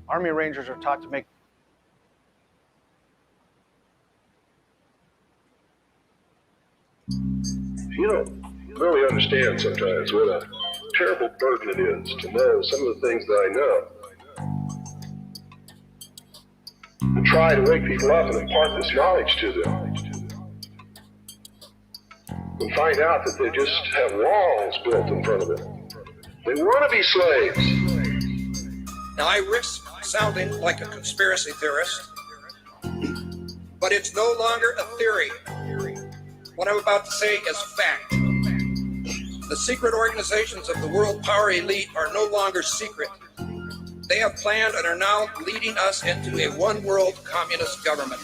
Army Rangers are taught to make. You don't really understand sometimes what a terrible burden it is to know some of the things that I know. And try to wake people up and impart this knowledge to them. And find out that they just have walls built in front of them. They want to be slaves. Now I risk sounding like a conspiracy theorist, but it's no longer a theory. What I'm about to say is fact. The secret organizations of the world power elite are no longer secret. They have planned and are now leading us into a one-world communist government.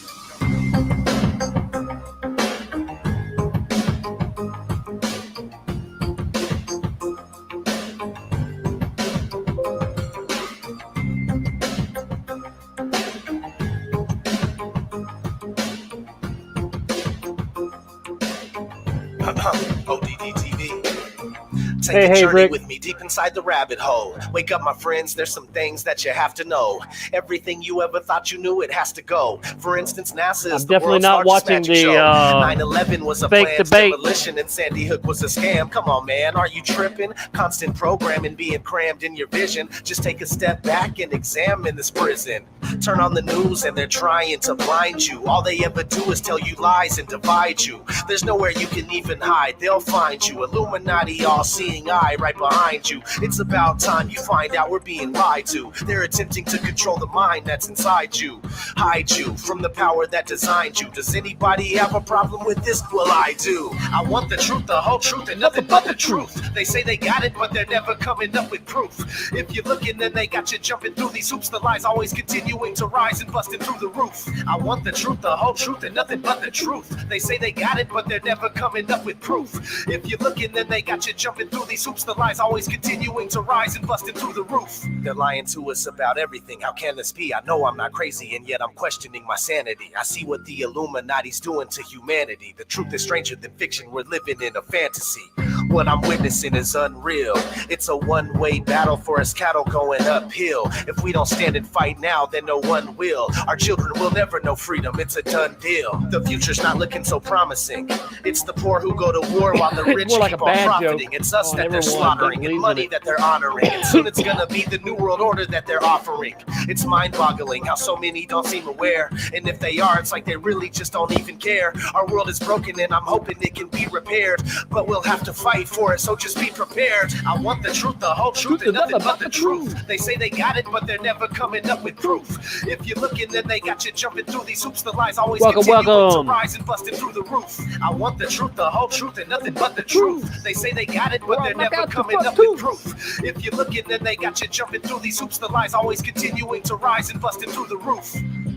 Take a journey with me deep inside the rabbit hole. Wake up, my friends, there's some things that you have to know. Everything you ever thought you knew, it has to go. For instance, NASA is the world's largest magic show. 9/11 was a planned demolition and Sandy Hook was a scam. Come on, man, are you tripping? Constant programming being crammed in your vision. Just take a step back and examine this prison. Turn on the news and they're trying to blind you. All they ever do is tell you lies and divide you. There's nowhere you can even hide. They'll find you. Illuminati all-seeing eye right behind you. It's about time you find out we're being lied to. They're attempting to control the mind that's inside you. Hide you from the power that designed you. Does anybody have a problem with this? Well, I do. I want the truth, the whole truth, and nothing but the truth. They say they got it, but they're never coming up with proof. If you're looking, then they got you jumping through these hoops. The lies always continuing to rise and busting through the roof. I want the truth, the whole truth, and nothing but the truth. They say they got it, but they're never coming up with proof. If you're looking, then they got you jumping through these hoops. The lies always continuing to rise and busting through the roof. They're lying to us about everything. How can this be? I know I'm not crazy, and yet I'm questioning my sanity. I see what the Illuminati's doing to humanity. The truth is stranger than fiction. We're living in a fantasy. What I'm witnessing is unreal. It's a one-way battle for us cattle going uphill. If we don't stand and fight now, then no one will. Our children will never know freedom. It's a done deal. The future's not looking so promising. It's the poor who go to war while the rich keep on profiting. It's us that they're slaughtering and money that they're honoring. And soon it's gonna be the new world order that they're offering. It's mind-boggling how so many don't seem aware. And if they are, it's like they really just don't even care. Our world is broken and I'm hoping it can be repaired. But we'll have to fight for it, so just be prepared. I want the truth, the whole truth, and nothing but the truth. They say they got it, but they're never coming up with proof. If you're looking, then they got you jumping through these hoops. The lies always continuing to rise and busting through the roof. I want the truth, the whole truth, and nothing but the truth. They say they got it, but they're never coming up with proof. If you're looking, then they got you jumping through these hoops. The lies always continuing to rise and busting through the roof.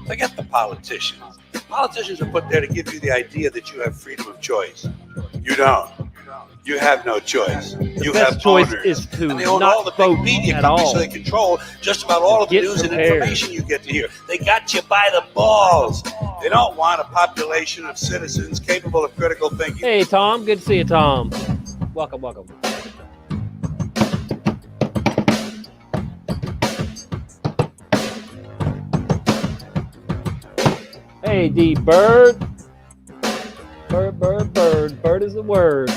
Forget the politicians. Politicians are put there to give you the idea that you have freedom of choice. You don't. You have no choice. You have choice owners. is to and they own not all the big media at companies, all. so they control just about all of the news and information you get to hear. They got you by the balls. They don't want a population of citizens capable of critical thinking. Hey, Tom. Good to see you, Tom. Welcome, welcome. Hey, D Bird. Bird, bird, bird. Bird is the word.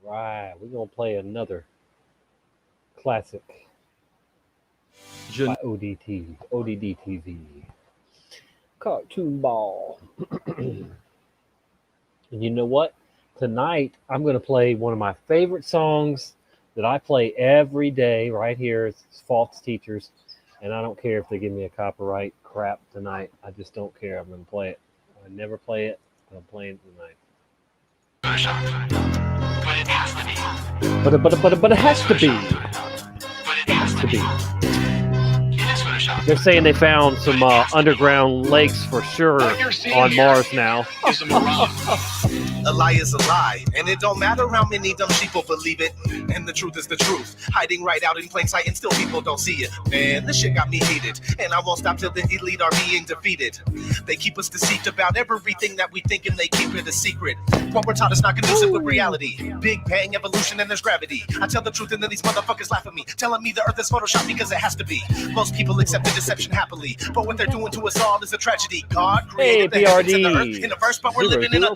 Right, we're gonna play another classic by ODD TV, Cartoon Ball. And you know what? Tonight I'm gonna play one of my favorite songs that I play every day right here. It's False Teachers, and I don't care if they give me a copyright crap tonight. I just don't care. I'm gonna play it. I never play it, but I'm playing it tonight. But it has to be. But it has to be. But it has to be. It is Photoshop. They're saying they found some underground lakes for sure on Mars now. A lie is a lie, and it don't matter how many dumb people believe it. And the truth is the truth, hiding right out in plain sight, and still people don't see it. Man, this shit got me heated, and I won't stop till the elite are being defeated. They keep us deceived about everything that we think, and they keep it a secret. What we're taught is not conducive with reality. Big bang, evolution, and there's gravity. I tell the truth, and then these motherfuckers laugh at me, telling me the earth is photoshopped because it has to be. Most people accept the deception happily, but what they're doing to us all is a tragedy. God created the heavens and the earth in a verse, but we're living in a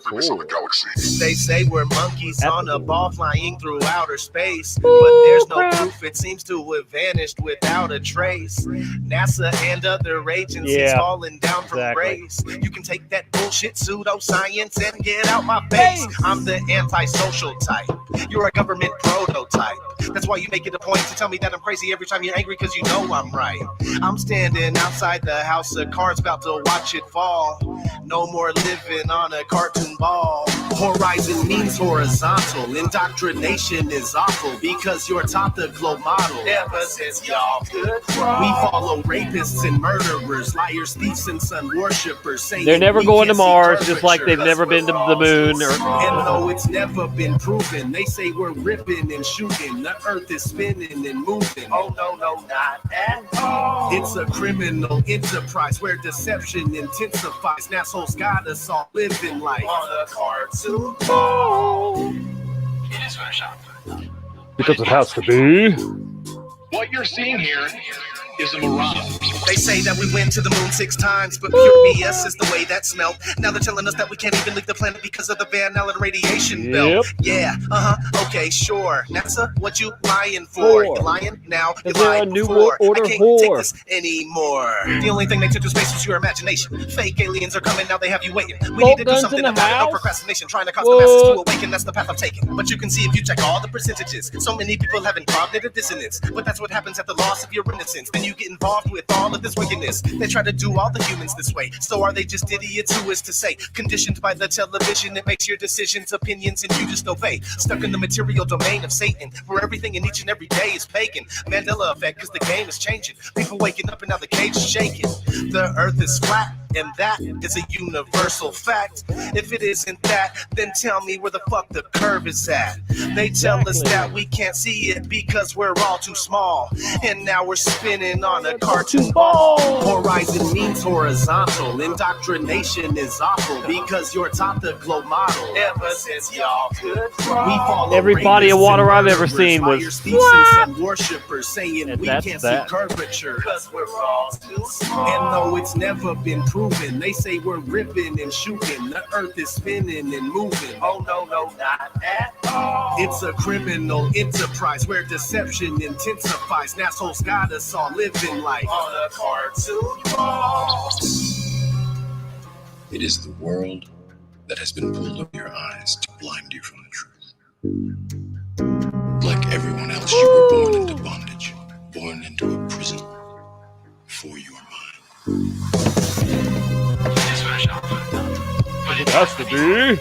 galaxy. They say we're monkeys on a ball flying through outer space, but there's no proof. It seems to have vanished without a trace. NASA and other agencies falling down from grace. You can take that bullshit pseudoscience and get out my face. I'm the antisocial type. You're a government prototype. That's why you make it a point to tell me that I'm crazy every time you're angry, because you know I'm right. I'm standing outside the house of cards about to watch it fall. No more living on a cartoon ball. Horizon means horizontal. Indoctrination is awful because you're taught the globe model. Ever since y'all could crawl. We follow rapists and murderers, liars, thieves, and sun worshippers. They're never going to Mars, just like they've never been to the moon. And though it's never been proven, they say we're ripping and shooting. The earth is spinning and moving. Oh, no, not at all. It's a criminal enterprise where deception intensifies. Assholes got us all living life on a cartoon ball. It is Photoshop. Because it has to be. What you're seeing here is a mirage. They say that we went to the moon 6 times, but pure BS is the way that smelled. Now they're telling us that we can't even leave the planet because of the Van Allen radiation belt. Yeah, okay, sure. NASA, what you lying for? You lying now? You lying before. I can't take this anymore. The only thing they took to space was your imagination. Fake aliens are coming, now they have you waiting. We need to do something about it. No procrastination, trying to cause the masses to awaken. That's the path I'm taking. But you can see if you check all the percentages. So many people having cognitive dissonance. But that's what happens at the loss of your innocence. Then you get involved with all of this wickedness. They try to do all the humans this way. So are they just idiots? Who is to say? Conditioned by the television, it makes your decisions, opinions, and you just obey. Stuck in the material domain of Satan, where everything in each and every day is pagan. Mandela effect, because the game is changing. People waking up and now the cage is shaking. The earth is flat, and that is a universal fact. If it isn't that, then tell me where the fuck the curve is at. They tell us that we can't see it because we're all too small. And now we're spinning on a cartoon ball. Horizon means horizontal. Indoctrination is awful because you're taught the globe model. Ever since y'all could crawl. Every body of water I've ever seen was worshipers saying and we can't see curvature because we're all too small. And though it's never been proven, they say we're ripping and shooting. The earth is spinning and moving. Oh no, not at all. It's a criminal enterprise where deception intensifies. Assholes got us all living life on a cartoon ball. It is the world that has been pulled over your eyes to blind you from the truth. Like everyone else, you were born into bondage, born into a prison for your mind. It has to be.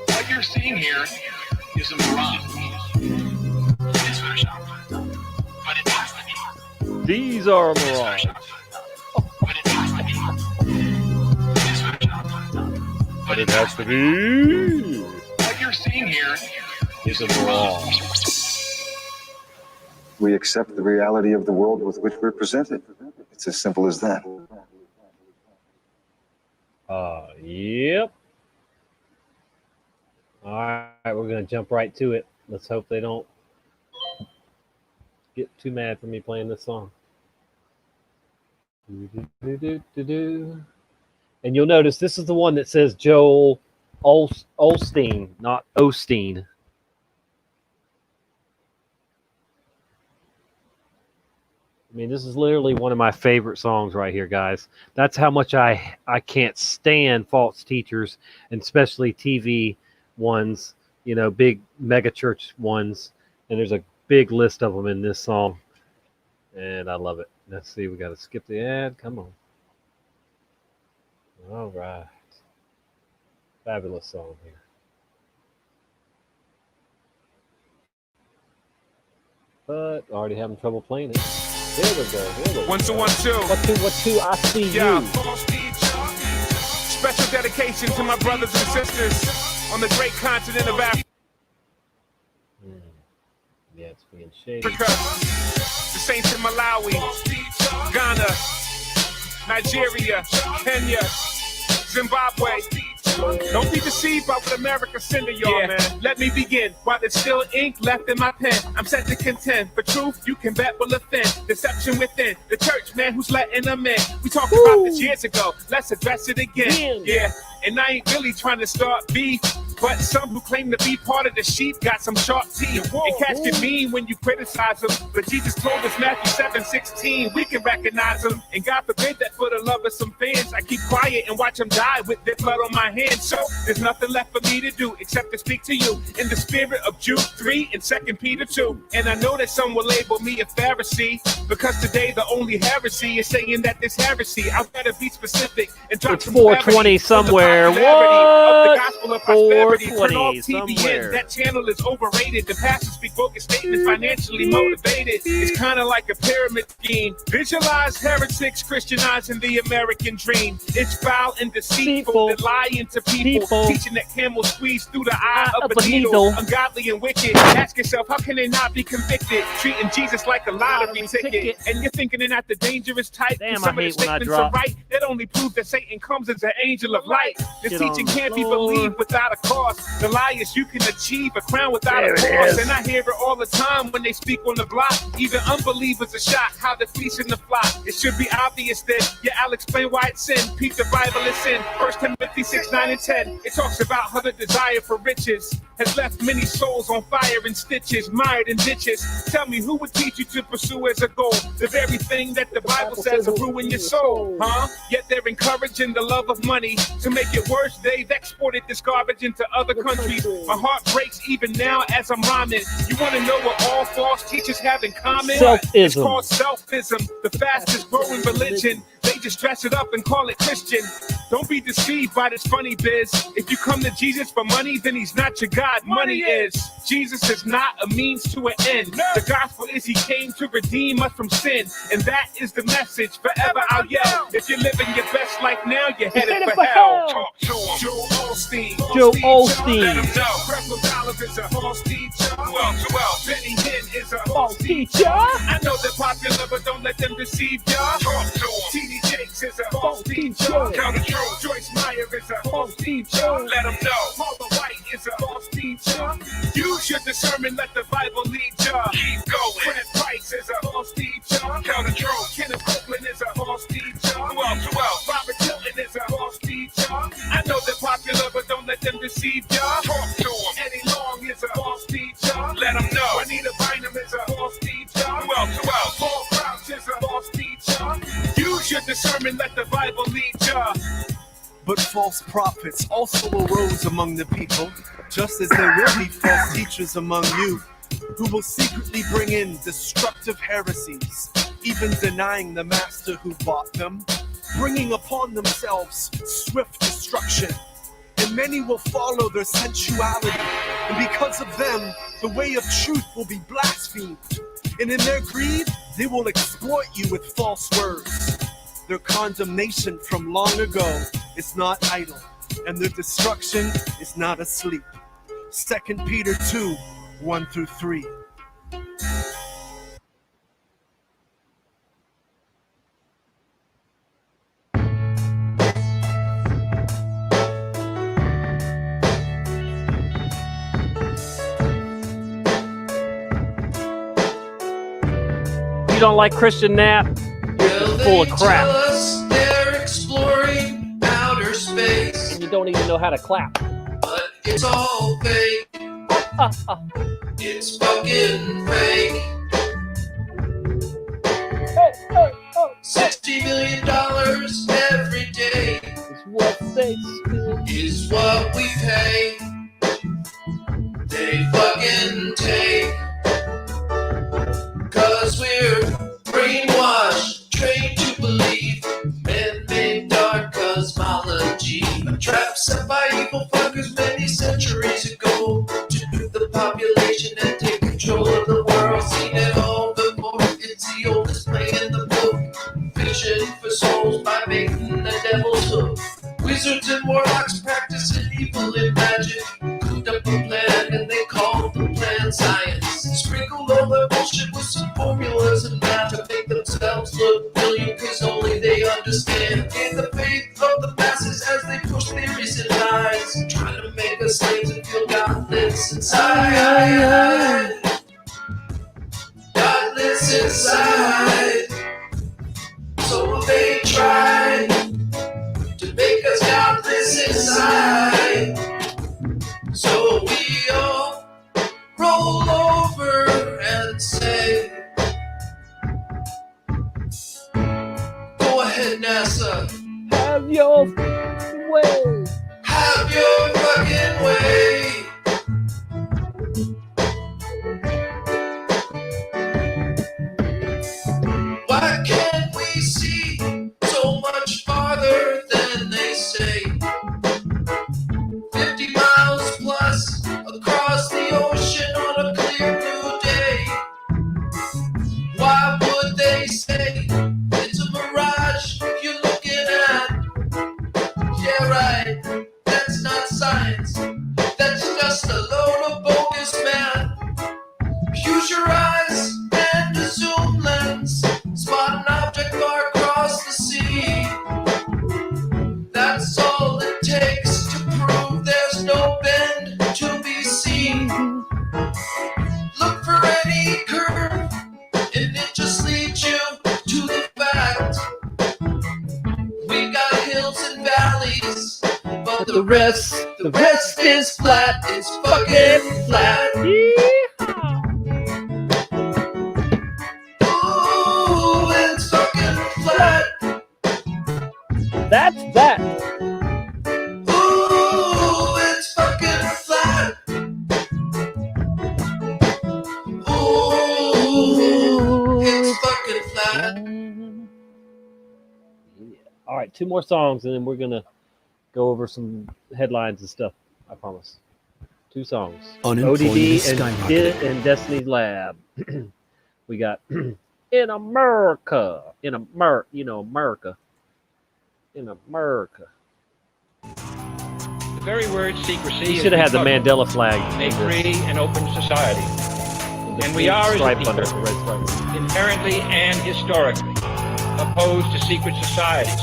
What you're seeing here is a mirage. These are a mirage. But it has to be. What you're seeing here is a mirage. We accept the reality of the world with which we're presented. It's as simple as that. Yep. All right, we're going to jump right to it. Let's hope they don't get too mad for me playing this song. And you'll notice this is the one that says Joel Osteen, not Osteen. I mean, this is literally one of my favorite songs right here, guys. That's how much I can't stand false teachers, and especially TV ones, you know, big mega church ones. And there's a big list of them in this song. And I love it. Let's see, we got to skip the ad. Come on. All right. Fabulous song here. but already having trouble playing it. There we go. 1 2 1 2. 1 2 1 2. I see Yeah. you. Special dedication to my brothers and sisters on the great continent of Africa. Yeah, it's being shady. The saints in Malawi, Ghana, Nigeria, Kenya, Zimbabwe. Don't be deceived by what America sending y'all, man. Let me begin. While there's still ink left in my pen, I'm set to contend. For truth, you can bet will offend. Deception within. The church, man, who's letting them in. We talked about this years ago. Let's address it again. Yeah. And I ain't really trying to start beef, but some who claim to be part of the sheep got some sharp teeth. And cats get mean when you criticize them. But Jesus told us Matthew 7:16, we can recognize them. And God forbid that for the love of some fans, I keep quiet and watch them die with their blood on my hands. So there's nothing left for me to do except to speak to you in the spirit of Jude 3 and 2 Peter 2. And I know that some will label me a Pharisee, because today the only heresy is saying that this heresy. I better be specific and drop It's 420 somewhere. What? 420 somewhere. That channel is overrated. The pastors speak bogus statements, financially motivated. It's kind of like a pyramid scheme. Visualize heretics Christianizing the American dream. It's foul and deceitful. They're lying to people. Teaching that camels squeeze through the eye of a needle. Ungodly and wicked. Ask yourself, how can they not be convicted? Treating Jesus like a lottery ticket. And you're thinking they're not the dangerous type. Damn, some I of the hate when I statements drop. are right. That only proves that Satan comes as an angel of light. This Shit teaching on the can't be floor. believed without a cause. The liars, you can achieve a crown without There a it cause. is. And I hear it all the time when they speak on the block. Even unbelievers are shocked how the feast in the flock. It should be obvious then. Yeah, I'll explain why it's sin. Peep, the Bible is sin. 1 Timothy 6, 9, and 10. It talks about how the desire for riches has left many souls on fire and stitches, mired in ditches. Tell me, who would teach you to pursue as a goal the very thing that the Bible says will ruin your soul, huh? Yet they're encouraging the love of money. To make it worse, they've exported this garbage into other countries. My heart breaks even now as I'm rhyming. You want to know what all false teachers have in common? Selfism. It's called selfism, the fastest growing religion. They just dress it up and call it Christian. Don't be deceived by this funny biz. If you come to Jesus for money, then he's not your God. Money is. Jesus is not a means to an end. The gospel is he came to redeem us from sin. And that is the message. Forever I'll yell. If you're living your best life now, you're headed for hell. Talk to him. Joe Osteen. Joe Osteen. Let him know. Creflo Dollar is a false teacher. Well, Benny Hinn is a false teacher. I know they're popular, but don't let them deceive y'all. Talk to him. T.D. Jakes is a false teacher. Count the truth. Joyce Meyer is a false teacher. Let them know. Paula White is a false teacher. Use your discernment, let the Bible lead ya. Keep going. Fred Price is a false teacher. Count the truth. Kenneth Copeland is a false teacher. Robert Tilton is a false teacher. I know they're popular, but don't let them deceive ya. Talk to them. Eddie Long is a false teacher. Let them know. Anita Bynum is a false teacher. Paul Crouch is a false teacher. Use your discernment, let the Bible lead ya. But false prophets also arose among the people, just as there will be false teachers among you, who will secretly bring in destructive heresies, even denying the master who bought them, bringing upon themselves swift destruction. And many will follow their sensuality, and because of them, the way of truth will be blasphemed. And in their greed, they will exploit you with false words. Their condemnation from long ago is not idle, and their destruction is not asleep. 2 Peter 2, 1 through 3. You don't like Christian Nap? You're full of crap. They're exploring outer space. And you don't even know how to clap. But it's all fake. It's fucking fake. $60 million every day is what we pay. They fucking take. 'Cause we're brainwashed, trained to believe man-made dark cosmology. A trap set by evil fuckers many centuries ago to nuke the population and take control of the world. Seen it all. a plan, and they call the plan science. Sprinkle all their bullshit with some formulas and math to make themselves look brilliant, cause only they understand. Gain the faith of the masses as they push theories and lies, trying to make us slaves and feel God lives inside. God lives inside. So they try to make us God lives inside. So we all roll over and say, go ahead, NASA. Have your way. Have your fucking way. Why can't we see so much farther than they say? 50 miles plus across the ocean on a clear blue day. Why would they say it's a mirage you're looking at? Yeah, right, that's not science. That's just a load of bogus math. Use your eyes and a zoom lens. Spot an object far across the sea. That's all it takes to prove there's no bend to be seen. Look for any curve, and it just leads you to the fact. We got hills and valleys, but the rest is flat. It's fucking flat. Ooh, it's fucking flat. That's that. Ooh, it's fucking flat. Ooh, it's fucking flat. All right, 2 more songs, and then we're gonna go over some headlines and stuff. I promise. 2 songs. ODD and Destiny's Lab. We got in America. America. In America. The very word secrecy. You should have had the Mandela flag. A free and open society. And we are, as a people, inherently and historically opposed to secret societies,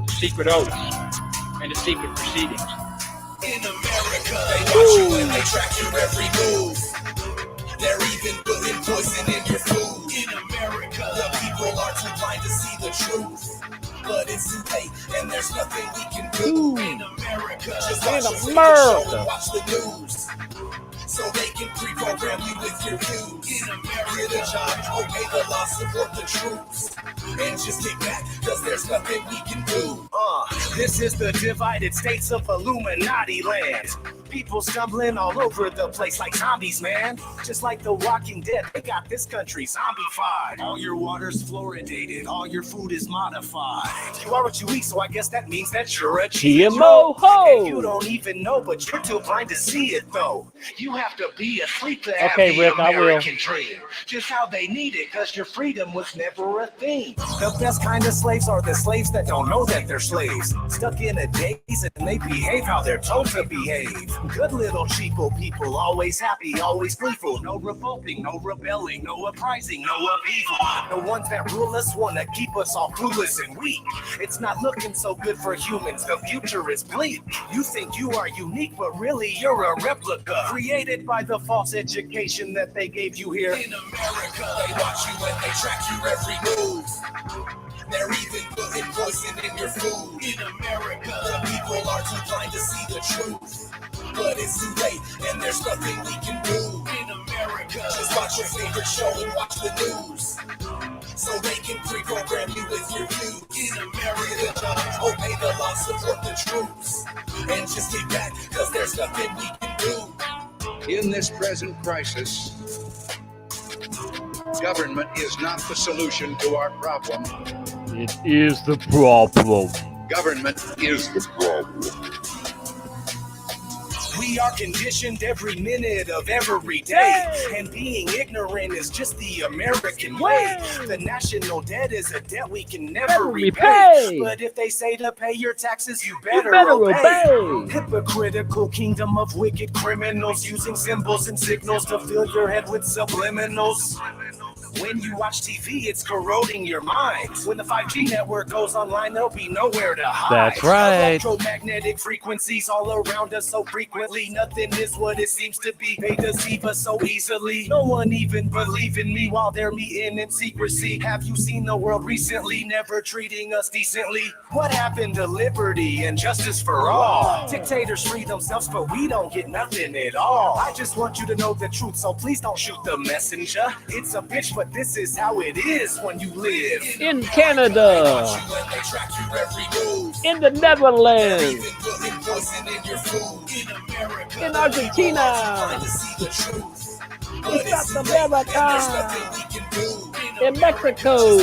to secret oaths, and to secret proceedings. In America, they watch you and they track your every move. They're even putting poison in your food. In America, the people are too blind to see the truth. But it's too late, and there's nothing we can do. In America, just watch your favorite show and watch the news. So they can pre-program you with your views. In America, get a job, obey the law, support the troops. And just kick back, cause there's nothing we can do. This is the divided states of Illuminati land. People stumbling all over the place like zombies, man. Just like the Walking Dead, they got this country zombified. All your water's fluoridated, all your food is modified. You are what you eat, so I guess that means that you're a GMO ho! And you don't even know, but you're too blind to see it, though. You have to be asleep to have Okay, the Rick, I will. American dream. Just how they need it, cause your freedom was never a thing. The best kind of slaves are the slaves that don't know that they're slaves. Stuck in a daze and they behave how they're told to behave. Good little cheapo people, always happy, always gleeful. No revolting, no rebelling, no uprising, no upheaval. The ones that rule us wanna keep us all clueless and weak. It's not looking so good for humans, the future is bleak. You think you are unique, but really you're a replica. Created by the false education that they gave you here. In America, they watch you and they track your every move. They're even putting poison in your food. In America, the people are too blind to see the truth. But it's too late, and there's nothing we can do. In America, just watch your favorite show and watch the news. So they can pre-program you with your views. In America, obey the law, support the troops. And just get back, cause there's nothing we can do. In this present crisis, government is not the solution to our problem. It is the problem. Government is the problem. We are conditioned every minute of every day. And being ignorant is just the American way. The national debt is a debt we can never repay. But if they say to pay your taxes, you better obey. Hypocritical kingdom of wicked criminals using symbols and signals to fill your head with subliminals. When you watch TV, it's corroding your mind. When the 5G network goes online, there'll be nowhere to hide. That's right. Electromagnetic frequencies all around us so frequently. Nothing is what it seems to be. They deceive us so easily. No one even believe in me while they're meeting in secrecy. Have you seen the world recently? Never treating us decently. What happened to liberty and justice for all? Dictators free themselves, but we don't get nothing at all. I just want you to know the truth, so please don't shoot the messenger. It's a bitch, but this is how it is when you live in Canada, in the Netherlands, in Argentina, in South America, in Mexico,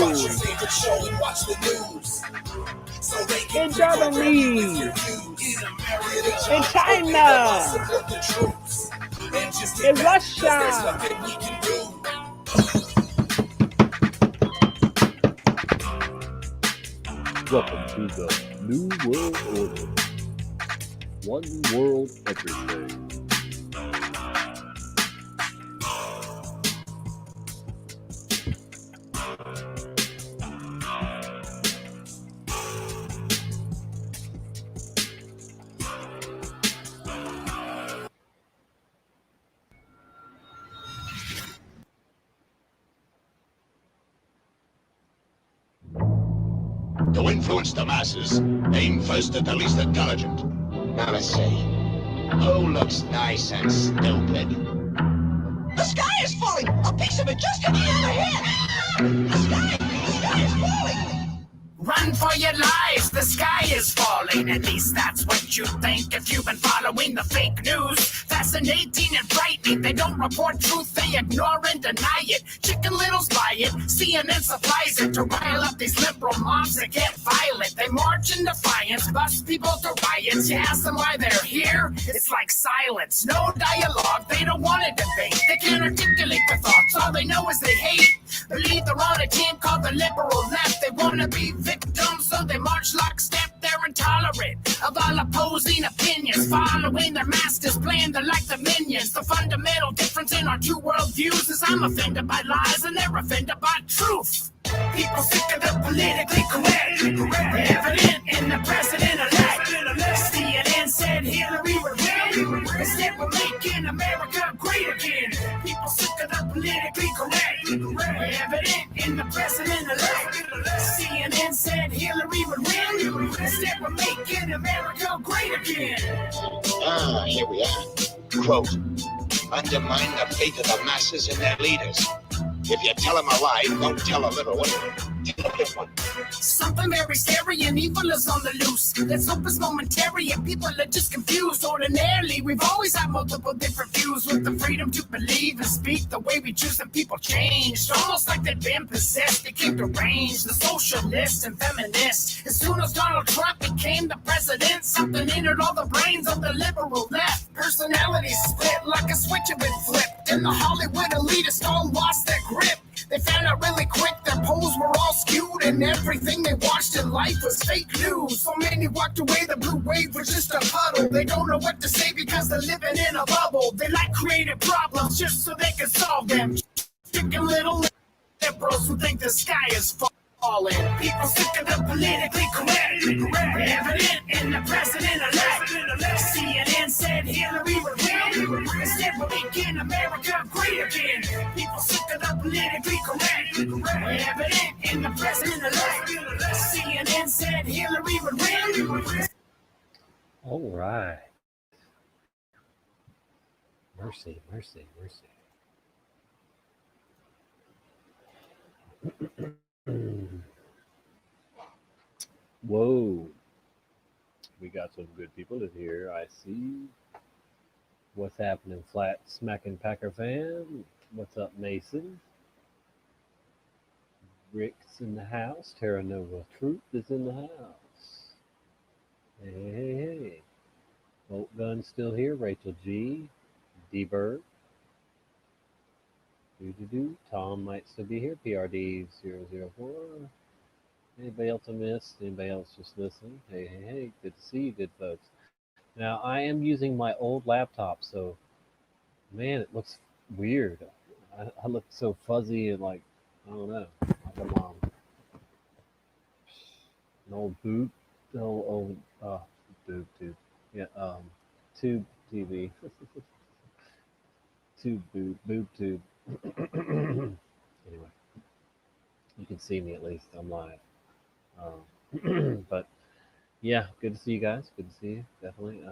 in Germany, in China, in Russia. Welcome to the New World Order. One world, everything. To influence the masses, aim first at the least intelligent. Now let's see. Who looks nice and stupid? The sky is falling! A piece of it just hit me on the head! The sky is falling! Run for your lives, the sky is falling. At least that's what you think if you've been following the fake news. Fascinating and frightening, they don't report truth, they ignore and deny it. Chicken Littles buy it, CNN supplies it to rile up these liberal mobs that get violent. They march in defiance, bust people to riots. You ask them why they're here, it's like silence. No dialogue, they don't want to debate. They can't articulate their thoughts, all they know is they hate. Believe they're on a team called the liberal left. They want to be victims, so they march lockstep. They're intolerant of all opposing opinions, following their master's plan. They're like the minions. The fundamental difference in our two worldviews is I'm offended by lies and they're offended by truth. People sick of the politically correct, evident in the president-elect. CNN said Hillary would win. Instead, we're making America great again. People sick of the politically correct, evident in the president-elect. CNN said Hillary would win. Instead, we're making America great again. Ah, here we are. Quote, undermine the faith of the masses in their leaders. If you tell them a lie, don't tell a little one. Tell a big one. Something very scary and evil is on the loose. Let's hope it's momentary and people are just confused. Ordinarily, we've always had multiple different views with the freedom to believe and speak the way we choose, and people changed. Almost like they've been possessed, became deranged. The socialists and feminists. As soon as Donald Trump became the president, something entered all the brains of the liberal left. Personalities split like a switch had been flipped, and the Hollywood elitists all lost their grip. They found out really quick their polls were all skewed, and everything they watched in life was fake news. So many walked away, the blue wave was just a puddle. They don't know what to say because they're living in a bubble. They like creative problems just so they can solve them. Chicken little liberals who think the sky is falling. People sick of the politically correct, evident in the president-elect. CNN said Hillary would win. Instead, we're making America great again. People sick of the politically correct, evident in the president-elect. CNN said Hillary would win. All right. Mercy, mercy, mercy. Whoa. We got some good people in here, I see. What's happening, Flat Smacking Packer fan? What's up, Mason? Rick's in the house. Terra Nova Truth is in the house. Hey, hey, hey. Bolt Gun's still here. Rachel G. D Bird. Tom might still be here. PRD 004. Anybody else I missed? Anybody else just listening? Hey. Good to see you, good folks. Now, I am using my old laptop, so, man, it looks weird. I look so fuzzy and like, I don't know, like I'm on an old boot, boob tube. Yeah, tube TV. boob tube. Anyway, you can see me at least. I'm live. But yeah, good to see you guys. Good to see you, definitely.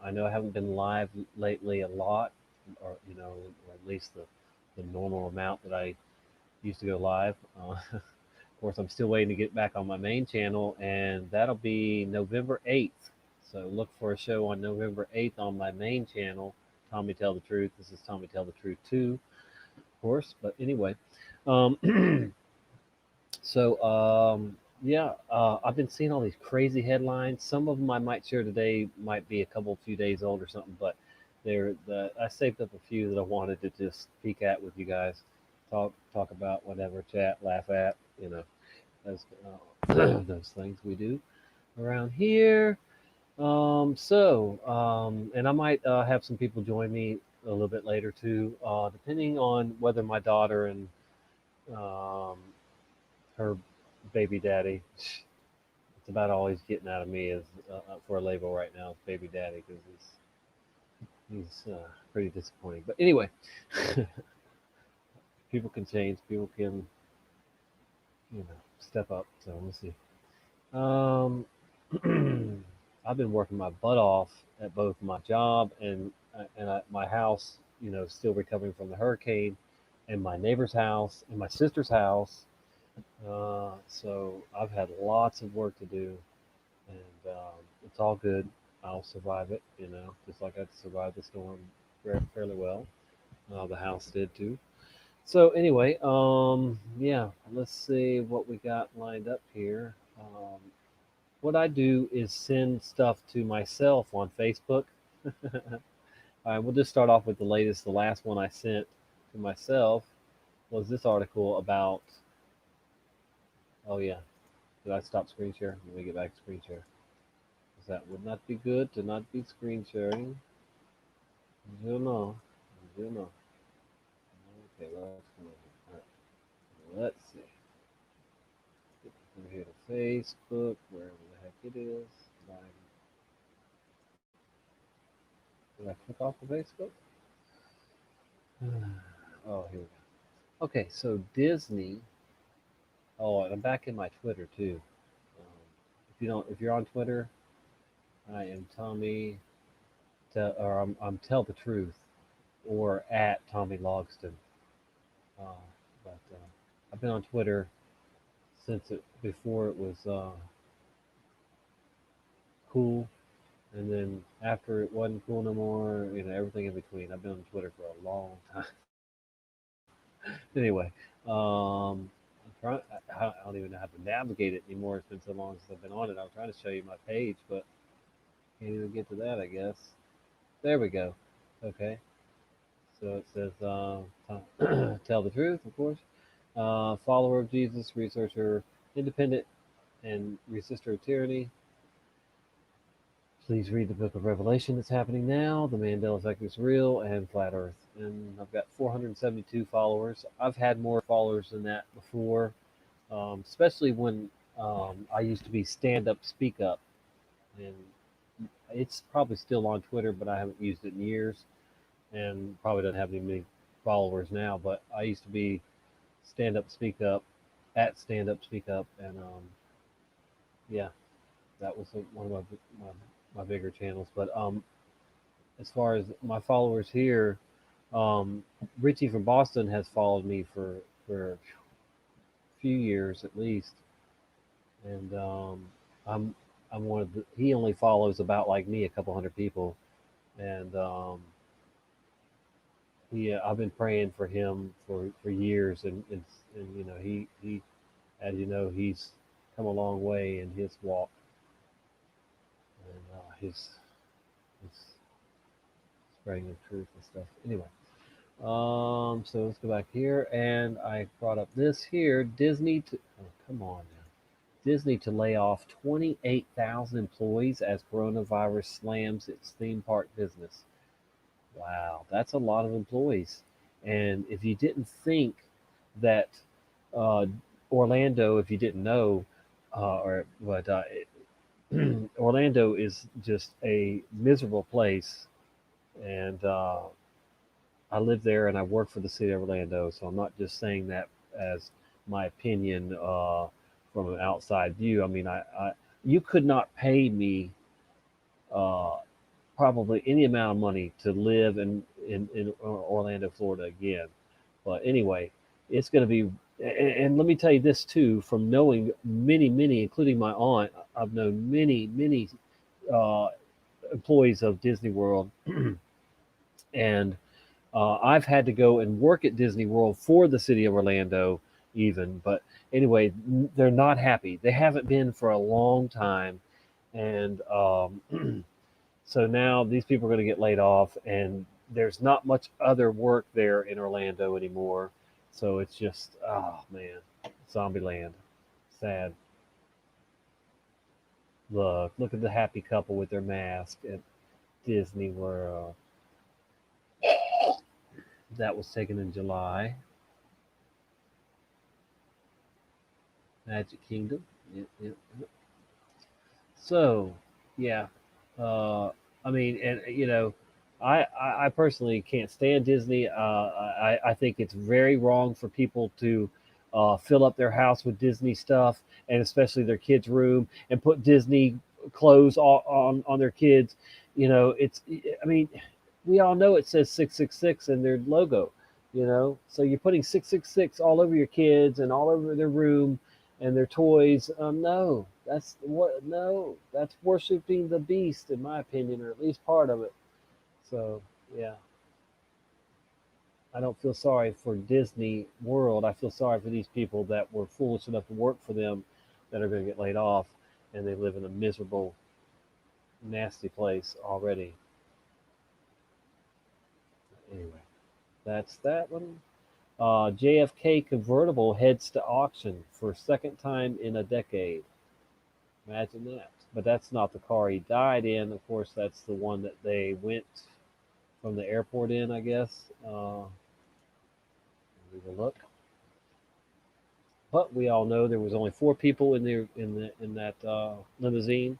I know I haven't been live lately a lot, or or at least the normal amount that I used to go live. Of course, I'm still waiting to get back on my main channel, and that'll be November 8th. So look for a show on November 8th on my main channel, Tommy Tell the Truth. This is Tommy Tell the Truth 2, of course. But anyway, yeah, I've been seeing all these crazy headlines. Some of them I might share today might be a few days old or something, but I saved up a few that I wanted to just peek at with you guys, talk about, whatever, chat, laugh at, those those things we do around here. And I might have some people join me a little bit later too, depending on whether my daughter and her baby daddy. It's about all he's getting out of me is for a label right now. Is baby daddy, because he's pretty disappointing. But anyway, people can change. People can step up. So we'll see. I've been working my butt off at both my job and at my house. Still recovering from the hurricane, and my neighbor's house and my sister's house. So I've had lots of work to do, and it's all good. I'll survive it, just like I survived the storm fairly well. The house did too. So anyway, yeah, let's see what we got lined up here. What I do is send stuff to myself on Facebook. All right, we'll just start off with the latest. The last one I sent to myself was this article about. Oh yeah, did I stop screen share? Let me get back to screen share. Because that would not be good to not be screen sharing. You know. Okay, let's come over. All right. Let's see. Get over here to Facebook, wherever the heck it is. Did I click off of Facebook? Oh, here we go. Okay, so Disney. Oh, and I'm back in my Twitter too. If you're on Twitter, I am Tommy, I'm Tell the Truth, or at Tommy Logston. But I've been on Twitter before it was cool, and then after it wasn't cool no more. Everything in between. I've been on Twitter for a long time. Anyway, I don't even know how to navigate it anymore. It's been so long since I've been on it. I was trying to show you my page, but can't even get to that, I guess. There we go. Okay. So it says, Tell the Truth, of course. Follower of Jesus, researcher, independent, and resistor of tyranny. Please read the book of Revelation that's happening now. The Mandela Effect is real, and Flat Earth. And I've got 472 followers. I've had more followers than that before, especially when I used to be Stand Up, Speak Up. And it's probably still on Twitter, but I haven't used it in years, and probably doesn't have any many followers now. But I used to be Stand Up, Speak Up, at Stand Up, Speak Up, and yeah, that was one of my bigger channels. But as far as my followers here, Richie from Boston has followed me for a few years at least, and I'm one of he only follows about like me a couple hundred people, and I've been praying for him for years, and he as you know, he's come a long way in his walk, and It's spreading the truth and stuff. Anyway, so let's go back here, and I brought up this here. Disney to come on now. Disney to lay off 28,000 employees as coronavirus slams its theme park business. Wow, that's a lot of employees. And if you didn't think that uh, Orlando, if you didn't know, Orlando is just a miserable place, and I live there and I work for the city of Orlando, so I'm not just saying that as my opinion from an outside view. I mean, you could not pay me uh, probably any amount of money to live in Orlando, Florida again. But anyway, it's going to be, and let me tell you this too, from knowing many, including my aunt, I've known many uh, employees of Disney World, and I've had to go and work at Disney World for the city of Orlando, even. But anyway, they're not happy. They haven't been for a long time, and so now these people are going to get laid off, and there's not much other work there in Orlando anymore. So it's just, oh man, zombie land. Sad. Look at the happy couple with their mask at Disney World. That was taken in July. Magic Kingdom. Yep. So, yeah. I mean, and I personally can't stand Disney. I think it's very wrong for people to fill up their house with Disney stuff, and especially their kids' room, and put Disney clothes on their kids. It's. I mean, we all know it says 666 in their logo. So you're putting 666 all over your kids and all over their room and their toys. No, that's worshiping the beast, in my opinion, or at least part of it. So yeah, I don't feel sorry for Disney World. I feel sorry for these people that were foolish enough to work for them, that are going to get laid off, and they live in a miserable, nasty place already. Anyway, that's that one. JFK convertible heads to auction for second time in a decade. Imagine that. But that's not the car he died in. Of course, that's the one that they went from the airport in, I guess. Leave a look. But we all know there was only 4 people in that limousine.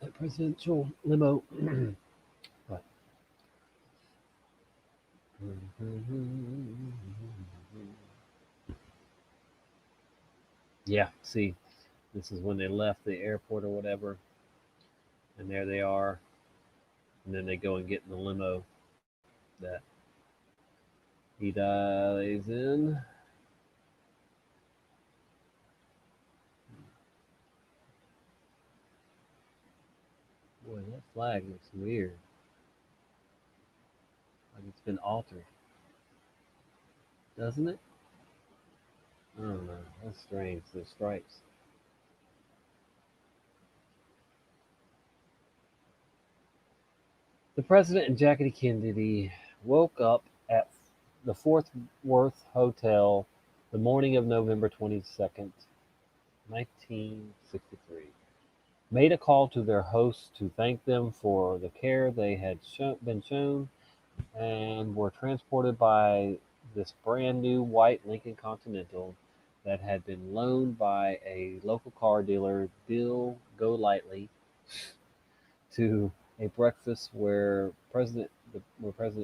That presidential limo. But yeah, see, this is when they left the airport or whatever, and there they are, and then they go and get in the limo that he dies in. Boy, that flag looks weird. Like it's been altered. Doesn't it? I don't know. That's strange. The stripes. The president and Jackie Kennedy woke up at the Fort Worth Hotel the morning of November 22nd, 1963. Made a call to their hosts to thank them for the care they had been shown, and were transported by this brand new white Lincoln Continental that had been loaned by a local car dealer, Bill Golightly, to a breakfast where President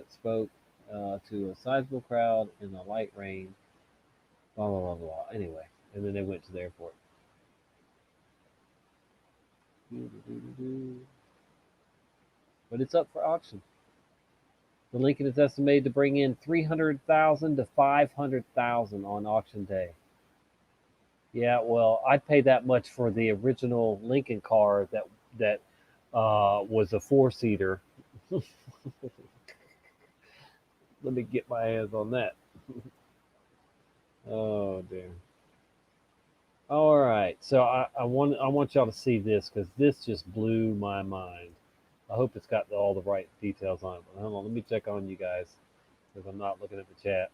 spoke to a sizable crowd in the light rain. Blah blah blah blah. Anyway, and then they went to the airport. But it's up for auction. The Lincoln is estimated to bring in $300,000 to $500,000 on auction day. Yeah, well, I'd pay that much for the original Lincoln car that was a 4-seater. Let me get my hands on that. Oh dear. All right, so I want y'all to see this because this just blew my mind. I hope it's got all the right details on it. But hold on, let me check on you guys because I'm not looking at the chat.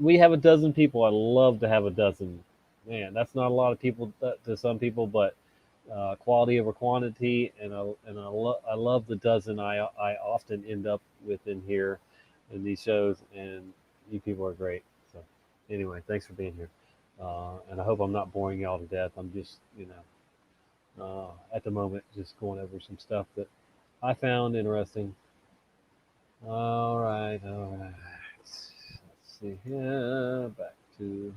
We have a dozen people. I love to have a dozen. Man, that's not a lot of people to some people, but quality over quantity, and I love the dozen I often end up with in here in these shows, and you people are great. So anyway, thanks for being here, and I hope I'm not boring y'all to death. I'm just at the moment just going over some stuff that I found interesting. All right. Let's see here. Back to.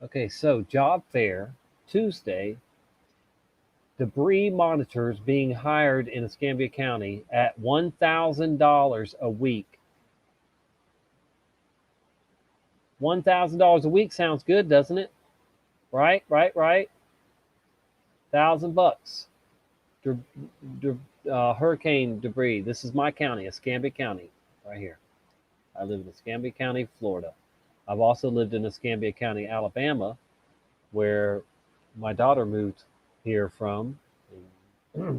Okay, so job fair Tuesday. Debris monitors being hired in Escambia County at $1,000 a week. $1,000 a week sounds good, doesn't it? Right. $1,000. Hurricane debris. This is my county, Escambia County, right here. I live in Escambia County, Florida. I've also lived in Escambia County, Alabama, where my daughter moved here from.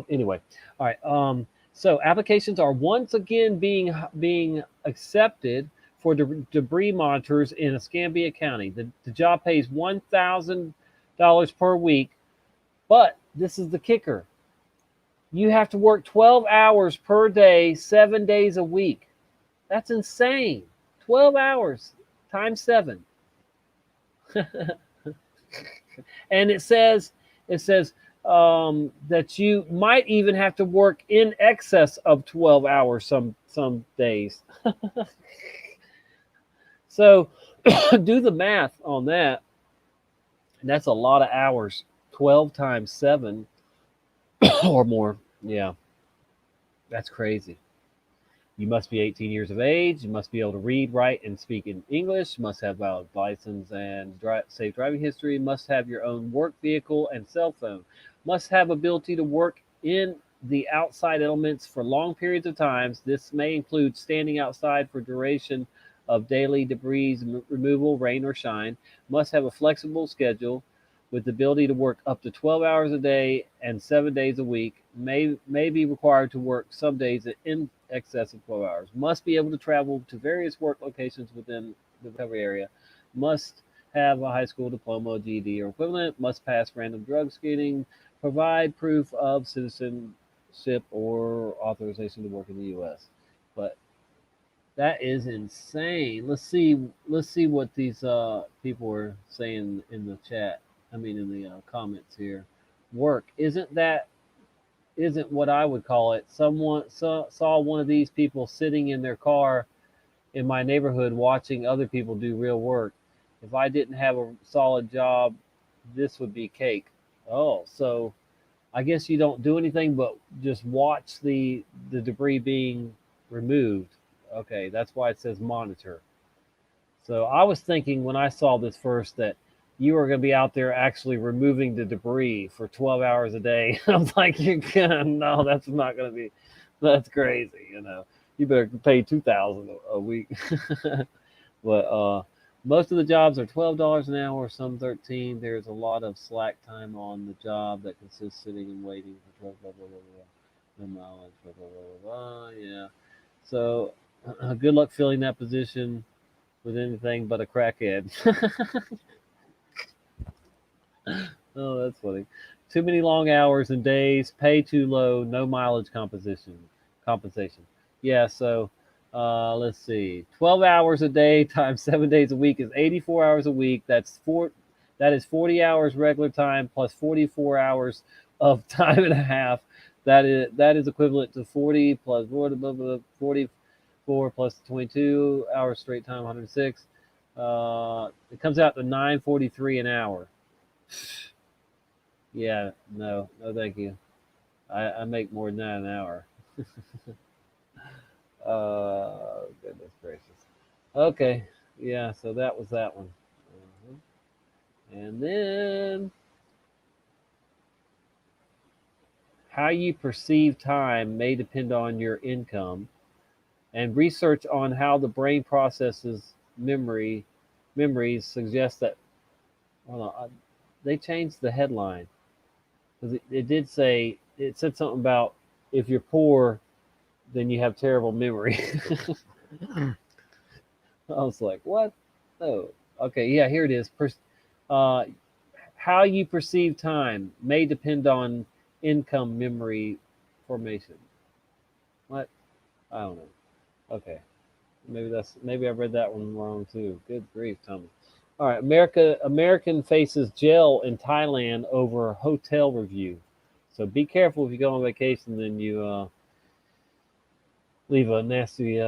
Anyway, all right. So applications are once again being accepted for debris monitors in Escambia County. The job pays $1,000 per week, but this is the kicker. You have to work 12 hours per day, 7 days a week. That's insane. 12 hours times 7. And it says that you might even have to work in excess of 12 hours some days. So do the math on that. And that's a lot of hours. 12 times 7 or more. Yeah. That's crazy. You must be 18 years of age. You must be able to read, write, and speak in English. You must have valid license and safe driving history. Must have your own work vehicle and cell phone. Must have ability to work in the outside elements for long periods of times. This may include standing outside for duration of daily debris removal, rain or shine. Must have a flexible schedule with the ability to work up to 12 hours a day and 7 days a week. May be required to work some days in excess of 12 hours. Must be able to travel to various work locations within the recovery area. Must have a high school diploma, GED, or equivalent. Must pass random drug screening. Provide proof of citizenship or authorization to work in the U.S. But that is insane. Let's see what these people are saying in the chat. I mean, in the comments here. Work isn't what I would call it. Someone saw one of these people sitting in their car in my neighborhood watching other people do real work. If I didn't have a solid job, this would be cake. Oh, so I guess you don't do anything but just watch the debris being removed. Okay, that's why it says monitor. So I was thinking when I saw this first that you are going to be out there actually removing the debris for 12 hours a day. I was like, no, that's not going to be, that's crazy. You better pay $2,000 a week. But most of the jobs are $12 an hour, some 13. There's a lot of slack time on the job that consists sitting and waiting for 12, blah, blah, blah, blah. No mileage, blah, blah, blah, blah, blah. Yeah. So good luck filling that position with anything but a crackhead. Oh, that's funny. Too many long hours and days, pay too low, no mileage compensation. Yeah, so let's see. 12 hours a day times 7 days a week is 84 hours a week. That is 40 hours regular time plus 44 hours of time and a half. That is equivalent to 40 plus 44 plus 22 hours straight time, 106. It comes out to $9.43 an hour. Yeah, no, thank you. I make more than that an hour. Goodness gracious. Okay, yeah, so that was that one. And then how you perceive time may depend on your income, and research on how the brain processes memories suggests that Hold on. They changed the headline because it said something about if you're poor, then you have terrible memory. I was like, what? Oh, okay. Yeah, here it is. Uh, how you perceive time may depend on income memory formation. What? I don't know. Okay. Maybe I read that one wrong too. Good grief, Tommy. All right, American faces jail in Thailand over hotel review. So be careful if you go on vacation, then you leave a nasty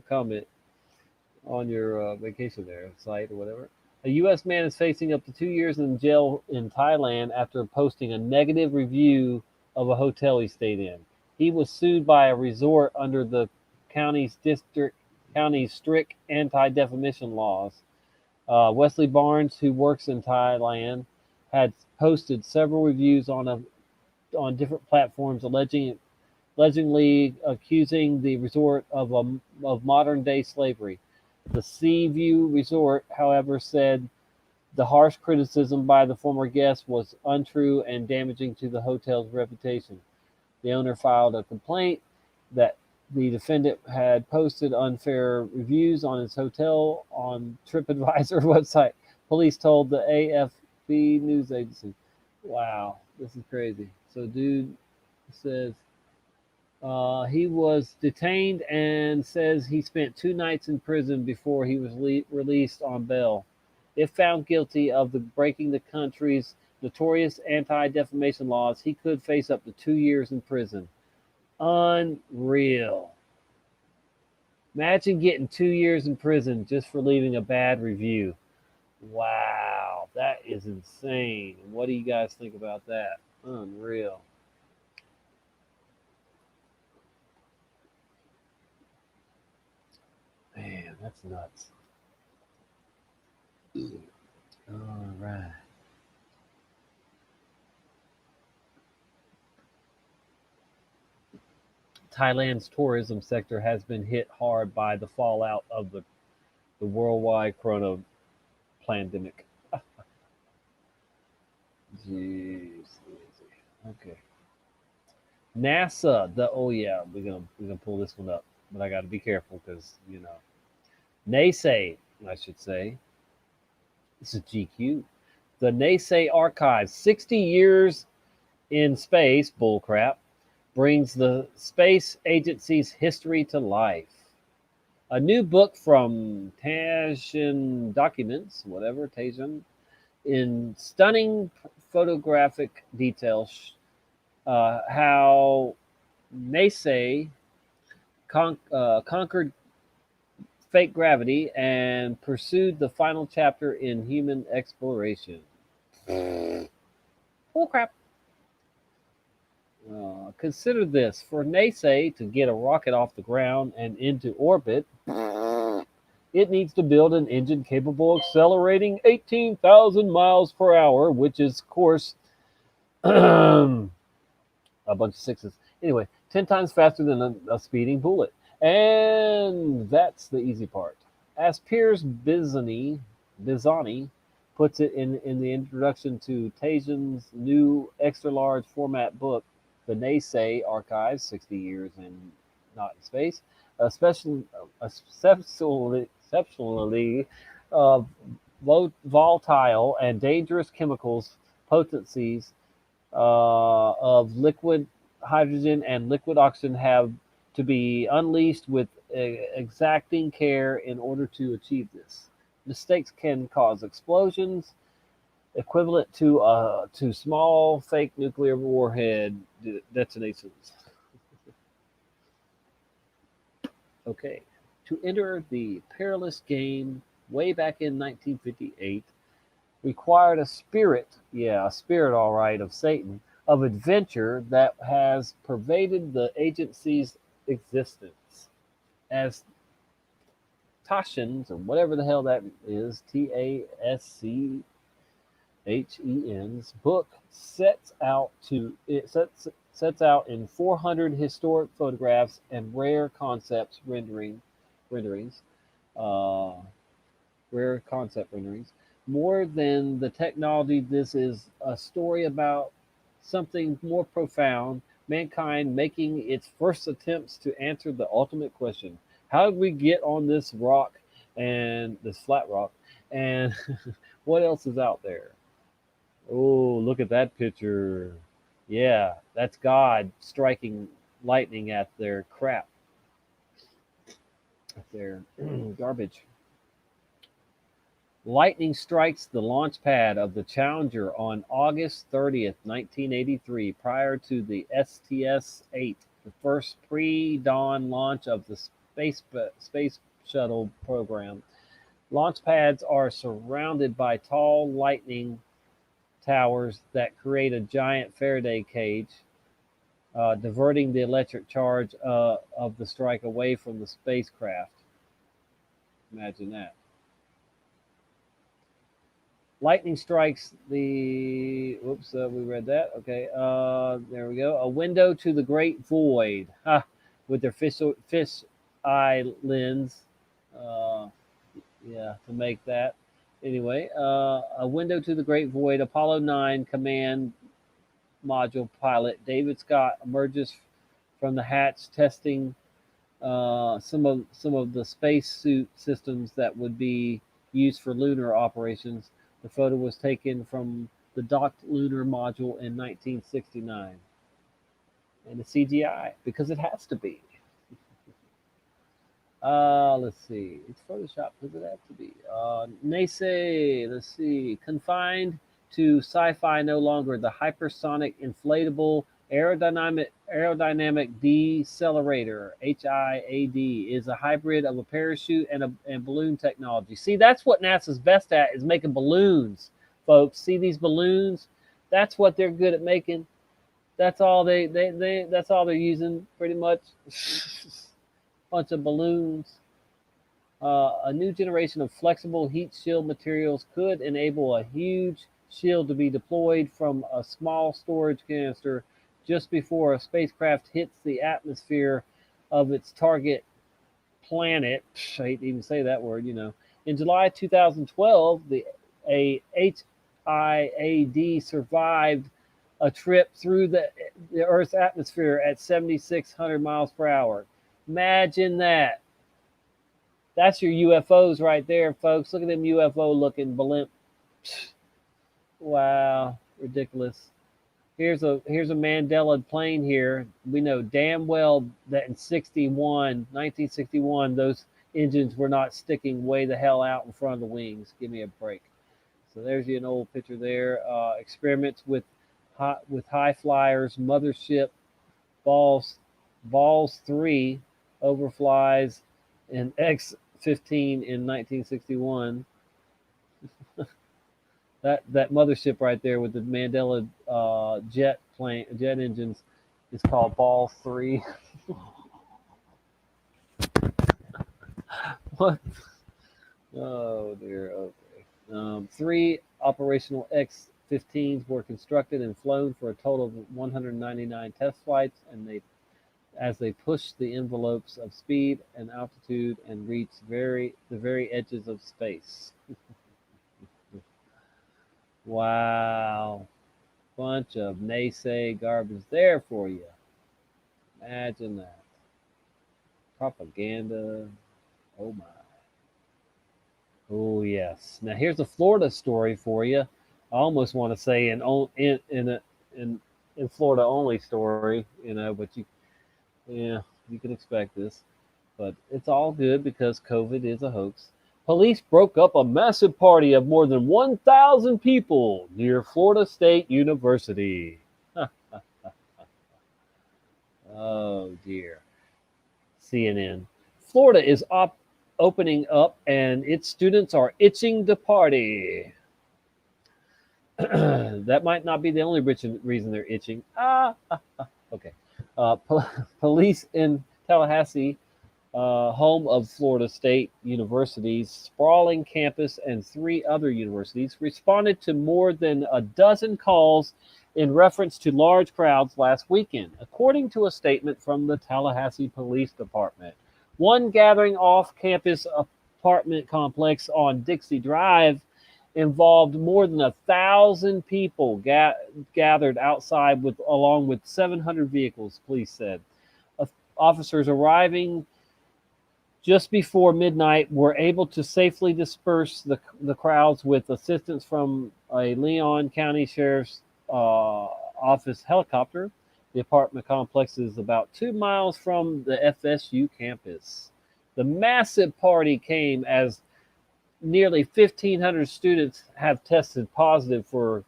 comment on your vacation there site or whatever. A U.S. man is facing up to 2 years in jail in Thailand after posting a negative review of a hotel he stayed in. He was sued by a resort under the county's strict anti-defamation laws. Wesley Barnes, who works in Thailand, had posted several reviews on different platforms allegedly accusing the resort of modern day slavery. The Sea View Resort, however, said the harsh criticism by the former guest was untrue and damaging to the hotel's reputation. The owner filed a complaint that the defendant had posted unfair reviews on his hotel on TripAdvisor website. Police told the AFP news agency. Wow, this is crazy. So, dude says he was detained and says he spent 2 nights in prison before he was released on bail. If found guilty of breaking the country's notorious anti-defamation laws, he could face up to 2 years in prison. Unreal. Imagine getting 2 years in prison just for leaving a bad review. Wow, that is insane. What do you guys think about that? Unreal. Man, that's nuts. All right. Thailand's tourism sector has been hit hard by the fallout of the worldwide corona pandemic. Jeez. Okay. NASA, we're gonna pull this one up, but I got to be careful because NASA, I should say. This is GQ. The NASA archives, 60 years in space, bullcrap, brings the space agency's history to life. A new book from Taishan Documents, in stunning photographic details, how NASA conquered fake gravity and pursued the final chapter in human exploration. Oh, crap. Consider this. For NASA to get a rocket off the ground and into orbit, it needs to build an engine capable of accelerating 18,000 miles per hour, which is, of course, a bunch of sixes. Anyway, 10 times faster than a speeding bullet. And that's the easy part. As Piers Bizani puts it in the introduction to Taishan's new extra-large format book, The NASA Archives, 60 Years in Not in Space, exceptionally volatile and dangerous chemicals potencies of liquid hydrogen and liquid oxygen have to be unleashed with exacting care in order to achieve this. Mistakes can cause explosions equivalent to small fake nuclear warhead detonations. Okay, to enter the perilous game way back in 1958 required a spirit all right, of Satan, of adventure that has pervaded the agency's existence. As Taschen's, or whatever the hell that is, Taschen's book sets out in 400 historic photographs and rare concepts renderings. rare concept renderings. More than the technology, this is a story about something more profound, mankind making its first attempts to answer the ultimate question. How did we get on this rock and this flat rock? And what else is out there? Oh, look at that picture. Yeah, that's God striking lightning at their crap, at their garbage. Lightning strikes the launch pad of the Challenger on August 30th, 1983, prior to the STS-8, the first pre-dawn launch of the space shuttle program. Launch pads are surrounded by tall lightning towers that create a giant Faraday cage, diverting the electric charge of the strike away from the spacecraft. Imagine that. Lightning strikes the. Whoops, we read that. Okay, there we go. A window to the great void. Ha! With their fish eye lens. Yeah, to make that. Anyway, a window to the great void. Apollo 9 command module pilot David Scott emerges from the hatch, testing some of the spacesuit systems that would be used for lunar operations. The photo was taken from the docked lunar module in 1969, and it's CGI because it has to be. Let's see. It's Photoshop because it has to be. NASA. Let's see. Confined to sci-fi no longer. The hypersonic inflatable aerodynamic decelerator (HIAD) is a hybrid of a parachute and balloon technology. See, that's what NASA's best at, is making balloons, folks. See these balloons? That's what they're good at making. That's all that's all they're using pretty much. Bunch of balloons. A new generation of flexible heat shield materials could enable a huge shield to be deployed from a small storage canister just before a spacecraft hits the atmosphere of its target planet. I hate to even say that word, you know. In July 2012, a HIAD survived a trip through the Earth's atmosphere at 7,600 miles per hour. Imagine that. That's your UFOs right there, folks. Look at them UFO looking blimp. Wow, ridiculous. Here's a Mandela plane here. We know damn well that in 1961, those engines were not sticking way the hell out in front of the wings. Give me a break. So there's an old picture there. Experiments with high flyers, mothership balls 3 overflies in X-15 in 1961. that mothership right there with the Mandela jet engines is called Ball 3. What? Oh dear. Okay. 3 operational X-15s were constructed and flown for a total of 199 test flights, and as they pushed the envelopes of speed and altitude and reached the very edges of space. Wow. Bunch of naysay garbage there for you. Imagine that. Propaganda. Oh my. Oh yes. Now here's a Florida story for you. I almost want to say in Florida only story, you know, but you can expect this. But it's all good because COVID is a hoax. Police broke up a massive party of more than 1,000 people near Florida State University. Oh dear. CNN. Florida is opening up and its students are itching to party. That might not be the only reason they're itching. Okay. Police in Tallahassee, home of Florida State University's sprawling campus and 3 other universities, responded to more than a dozen calls in reference to large crowds last weekend, according to a statement from the Tallahassee Police Department. One gathering off campus apartment complex on Dixie Drive involved more than 1,000 people gathered outside along with 700 vehicles, police said. Officers arriving just before midnight were able to safely disperse the crowds with assistance from a Leon County Sheriff's Office helicopter. The apartment complex is about 2 miles from the FSU campus. The massive party came as nearly 1,500 students have tested positive for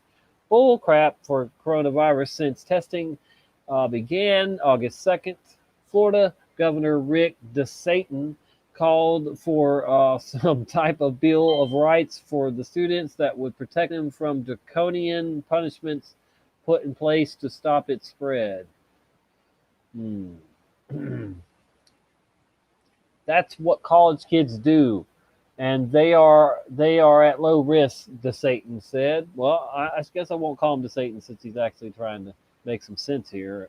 coronavirus since testing began August 2nd. Florida Governor Rick DeSantis called for some type of Bill of Rights for the students that would protect them from draconian punishments put in place to stop its spread. That's what college kids do, and they are at low risk, DeSantis said. Well, I guess I won't call him DeSantis since he's actually trying to make some sense here.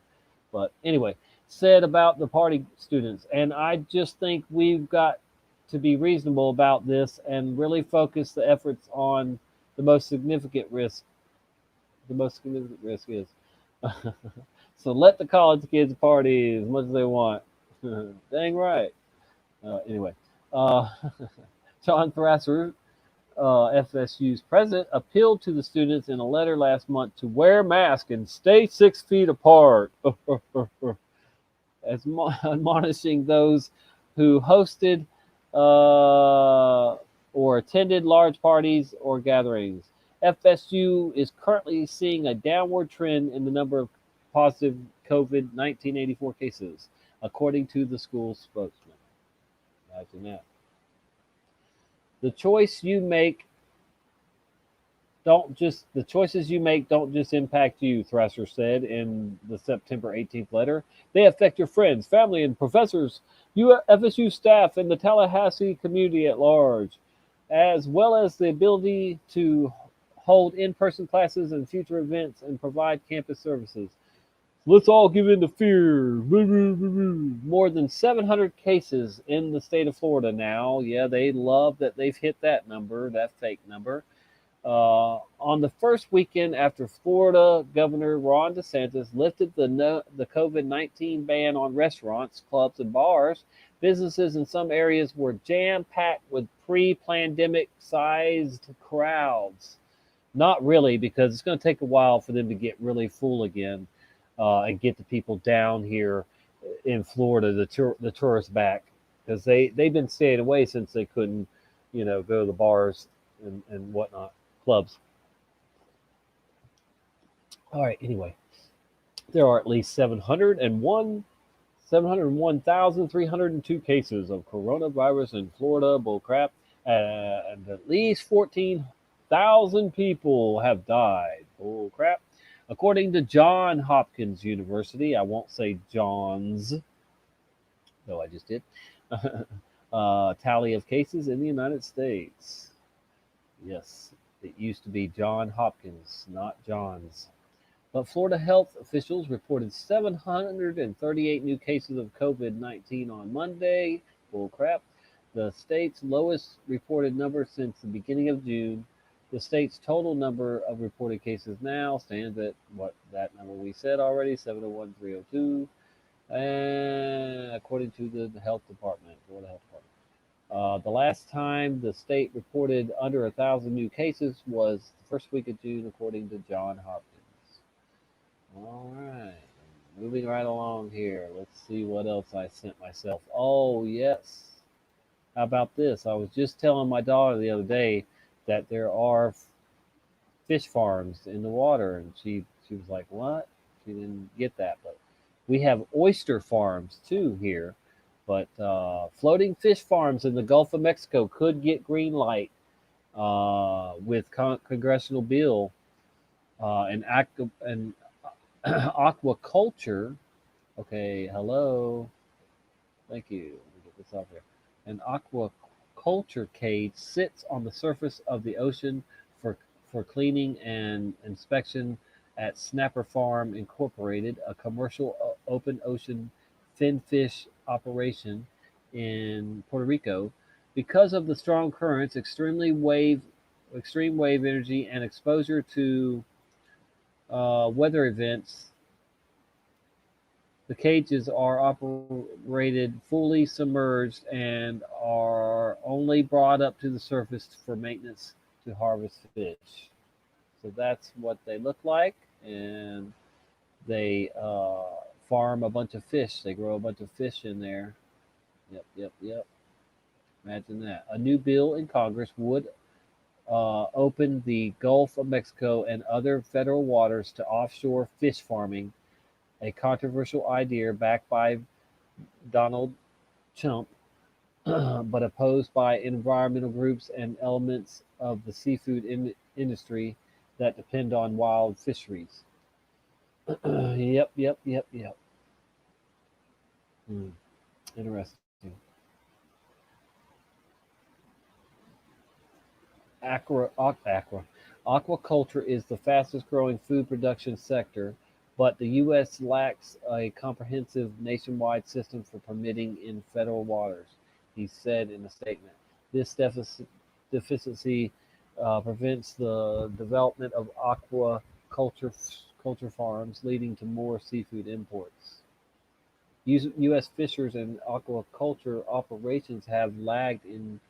But anyway, said about the party students, and I just think we've got to be reasonable about this and really focus the efforts on the most significant risk. The most significant risk is so let the college kids party as much as they want. Dang right. Anyway, John Thrasser, FSU's president, appealed to the students in a letter last month to wear masks and stay 6 feet apart, admonishing those who hosted or attended large parties or gatherings. FSU is currently seeing a downward trend in the number of positive COVID-19 84 cases, according to the school spokesman. Imagine that. The choices you make don't just impact you, Thrasher said in the September 18th letter. They affect your friends, family, and professors, FSU staff, and the Tallahassee community at large, as well as the ability to hold in-person classes and future events and provide campus services. Let's all give in to fear. More than 700 cases in the state of Florida now. Yeah, they love that they've hit that number, that fake number. On the first weekend after Florida Governor Ron DeSantis lifted the COVID-19 ban on restaurants, clubs, and bars, businesses in some areas were jam-packed with pre-pandemic sized crowds. Not really, because it's going to take a while for them to get really full again. And get the people down here in Florida, the tourists back, because they've been staying away since they couldn't, go to the bars and whatnot, clubs. All right. Anyway, there are at least 701,302 cases of coronavirus in Florida. Bullcrap, and at least 14,000 people have died. Bullcrap. According to Johns Hopkins University, I won't say Johns, though I just did, tally of cases in the United States. Yes, it used to be Johns Hopkins, not Johns. But Florida health officials reported 738 new cases of COVID-19 on Monday. Bullcrap. The state's lowest reported number since the beginning of June. The state's total number of reported cases now stands at that number we said already, 701,302, and according to the health department, Florida Health Department. The last time the state reported under 1,000 new cases was the first week of June, according to Johns Hopkins. All right, moving right along here. Let's see what else I sent myself. Oh, yes. How about this? I was just telling my daughter the other day that there are fish farms in the water, and she was like, what? She didn't get that, but we have oyster farms too here. But floating fish farms in the Gulf of Mexico could get green light with congressional bill and aquaculture. Okay, hello. Thank you. Let me get this off here. An aquaculture cage sits on the surface of the ocean for cleaning and inspection at Snapper Farm Incorporated, a commercial open ocean finfish operation in Puerto Rico. Because of the strong currents, extreme wave energy, and exposure to weather events, the cages are operated fully submerged and are only brought up to the surface for maintenance to harvest fish. So that's what they look like, and they farm a bunch of fish. They grow a bunch of fish in there. Yep. Imagine that. A new bill in Congress would open the Gulf of Mexico and other federal waters to offshore fish farming, a controversial idea backed by Donald Trump, but opposed by environmental groups and elements of the seafood industry that depend on wild fisheries. Yep. Interesting. Aquaculture is the fastest growing food production sector, but the U.S. lacks a comprehensive nationwide system for permitting in federal waters, he said in a statement. This deficiency prevents the development of aquaculture farms, leading to more seafood imports. U.S. fishers and aquaculture operations have lagged in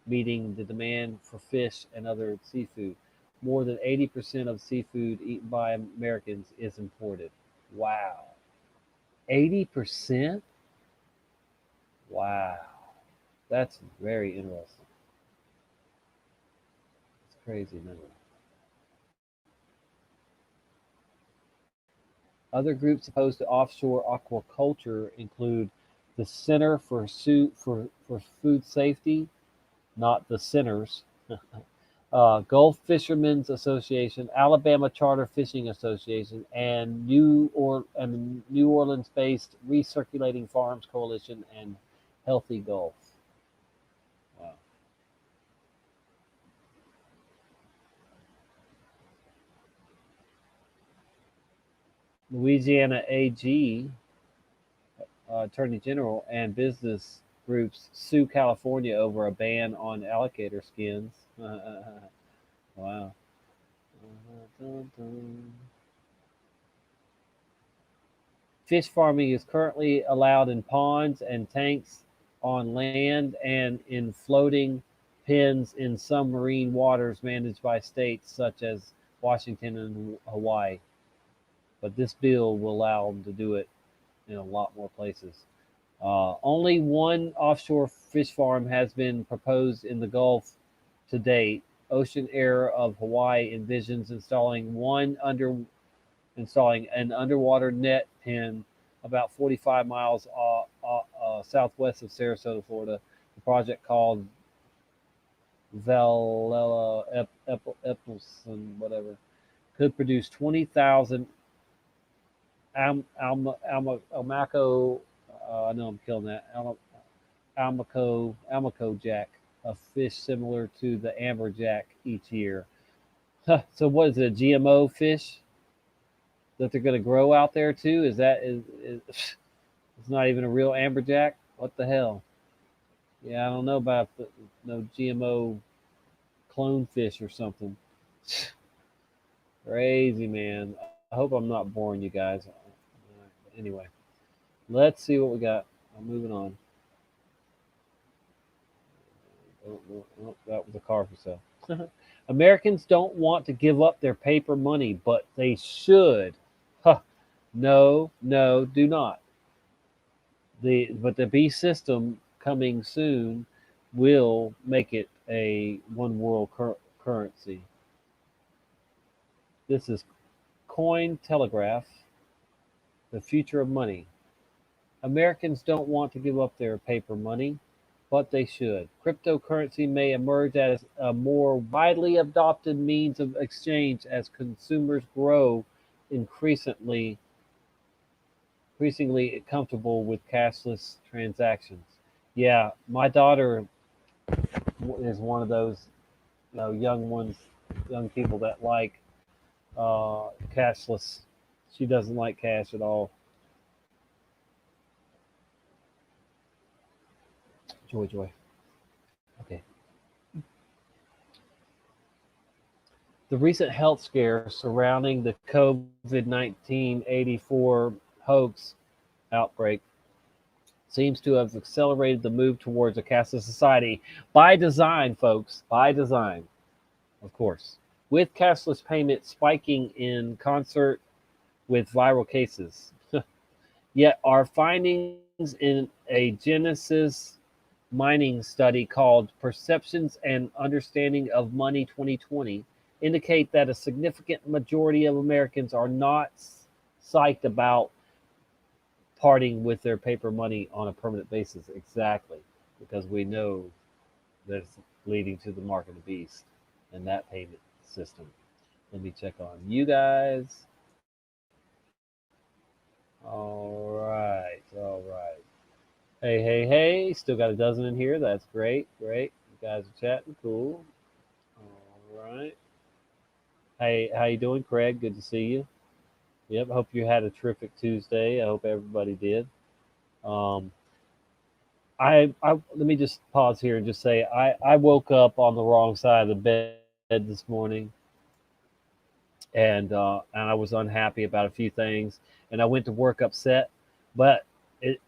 meeting the demand for fish and other seafood. More than 80% of seafood eaten by Americans is imported. Wow. 80%? Wow. That's very interesting. It's crazy number. Other groups opposed to offshore aquaculture include the Center for Food Safety, not the Sinners, Gulf Fishermen's Association, Alabama Charter Fishing Association, and New Orleans-based Recirculating Farms Coalition and Healthy Gulf. Wow. Louisiana AG, Attorney General, and business groups sue California over a ban on alligator skins. Wow. Fish farming is currently allowed in ponds and tanks on land and in floating pens in some marine waters managed by states such as Washington and Hawaii. But this bill will allow them to do it in a lot more places. Only one offshore fish farm has been proposed in the Gulf to date. Ocean Air of Hawaii envisions installing an underwater net pen about 45 miles southwest of Sarasota, Florida. The project, called Valella Epelson, whatever, could produce 20,000 Almaco. I know I'm killing that. Almaco jack, a fish similar to the amberjack each year. So what is it? A GMO fish that they're going to grow out there too? Is it's not even a real amberjack? What the hell? Yeah, I don't know about no GMO clone fish or something. Crazy, man. I hope I'm not boring you guys. Anyway, let's see what we got. I'm moving on. Oh, that was a car for sale. Americans don't want to give up their paper money, but they should. No, do not. But the B system coming soon will make it a one world currency. This is Cointelegraph, the future of money. Americans don't want to give up their paper money, but they should. Cryptocurrency may emerge as a more widely adopted means of exchange as consumers grow increasingly comfortable with cashless transactions. Yeah, my daughter is one of those young people that like cashless. She doesn't like cash at all. Joy. The recent health scare surrounding the COVID-19 84 hoax outbreak seems to have accelerated the move towards a cashless society by design, folks, by design, of course, with cashless payment spiking in concert with viral cases. Yet our findings in a Genesis mining study called Perceptions and Understanding of Money 2020 indicate that a significant majority of Americans are not psyched about parting with their paper money on a permanent basis. Exactly, because we know that it's leading to the mark of the beast and that payment system. Let me check on you guys. All right, all right. Hey, hey, hey! Still got a dozen in here. That's great, great. You guys are chatting, cool. All right. Hey, how you doing, Craig? Good to see you. Yep. Hope you had a terrific Tuesday. I hope everybody did. Um, I let me just pause here and just say I woke up on the wrong side of the bed this morning, and I was unhappy about a few things, and I went to work upset, but it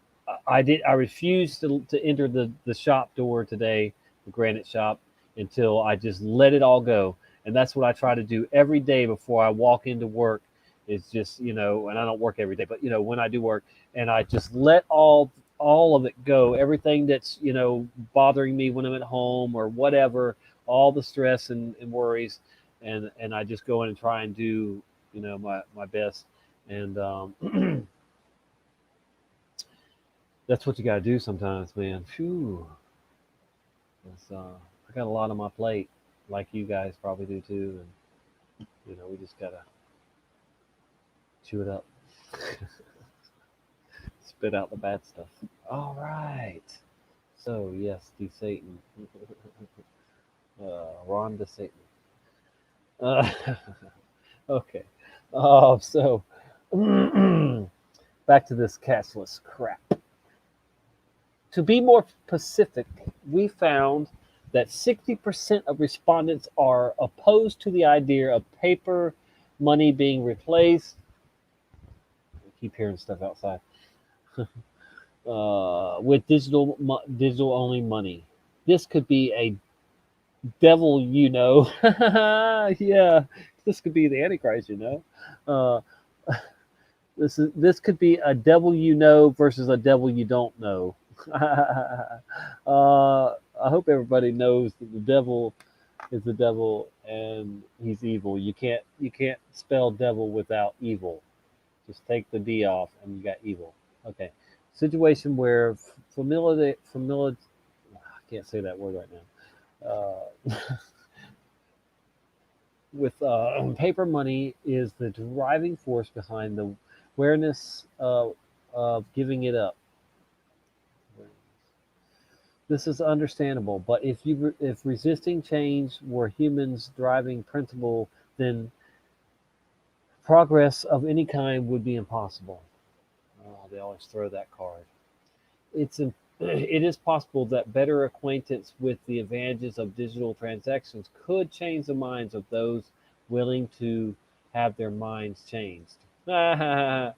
I refused to enter the shop door today, the granite shop, until I just let it all go, and that's what I try to do every day before I walk into work. Is just, and I don't work every day, but when I do work, and I just let all of it go, everything that's bothering me when I'm at home or whatever, all the stress and worries, and I just go in and try and do my best, and that's what you got to do sometimes, man. Phew. I got a lot on my plate, like you guys probably do too, and we just gotta chew it up. Spit out the bad stuff. All right. So, yes, the Satan. Ron the Satan. Okay. So, back to this cashless crap. To be more specific, we found that 60% of respondents are opposed to the idea of paper money being replaced. I keep hearing stuff outside. With digital only money. This could be a devil, yeah, this could be the Antichrist, this could be a devil versus a devil you don't know. I hope everybody knows that the devil is the devil and he's evil. You can't spell devil without evil. Just take the D off and you got evil. Okay. Situation where I can't say that word right now. With paper money is the driving force behind the awareness of giving it up. This is understandable, but if resisting change were humans' driving principle, then progress of any kind would be impossible. Oh, they always throw that card. It is possible that better acquaintance with the advantages of digital transactions could change the minds of those willing to have their minds changed. Oh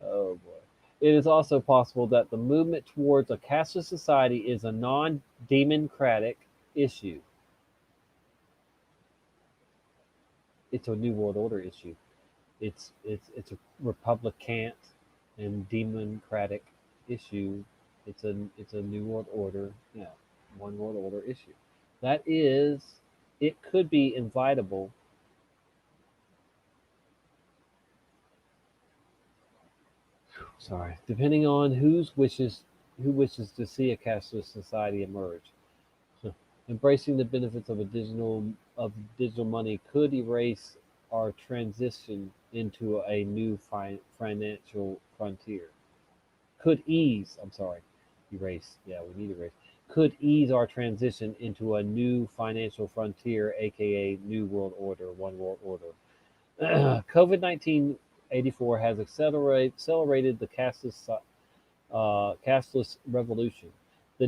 boy. It is also possible that the movement towards a cashless society is a non-democratic issue. It's a New World Order issue. It's a Republican and democratic issue. It's a New World Order, one World Order issue. It could be invitable. Sorry, depending on who wishes to see a cashless society emerge. Embracing the benefits of digital money could erase our transition into a new financial frontier. Could ease our transition into a new financial frontier, aka New World Order, One World Order. COVID-19 84 has accelerated the cashless revolution. The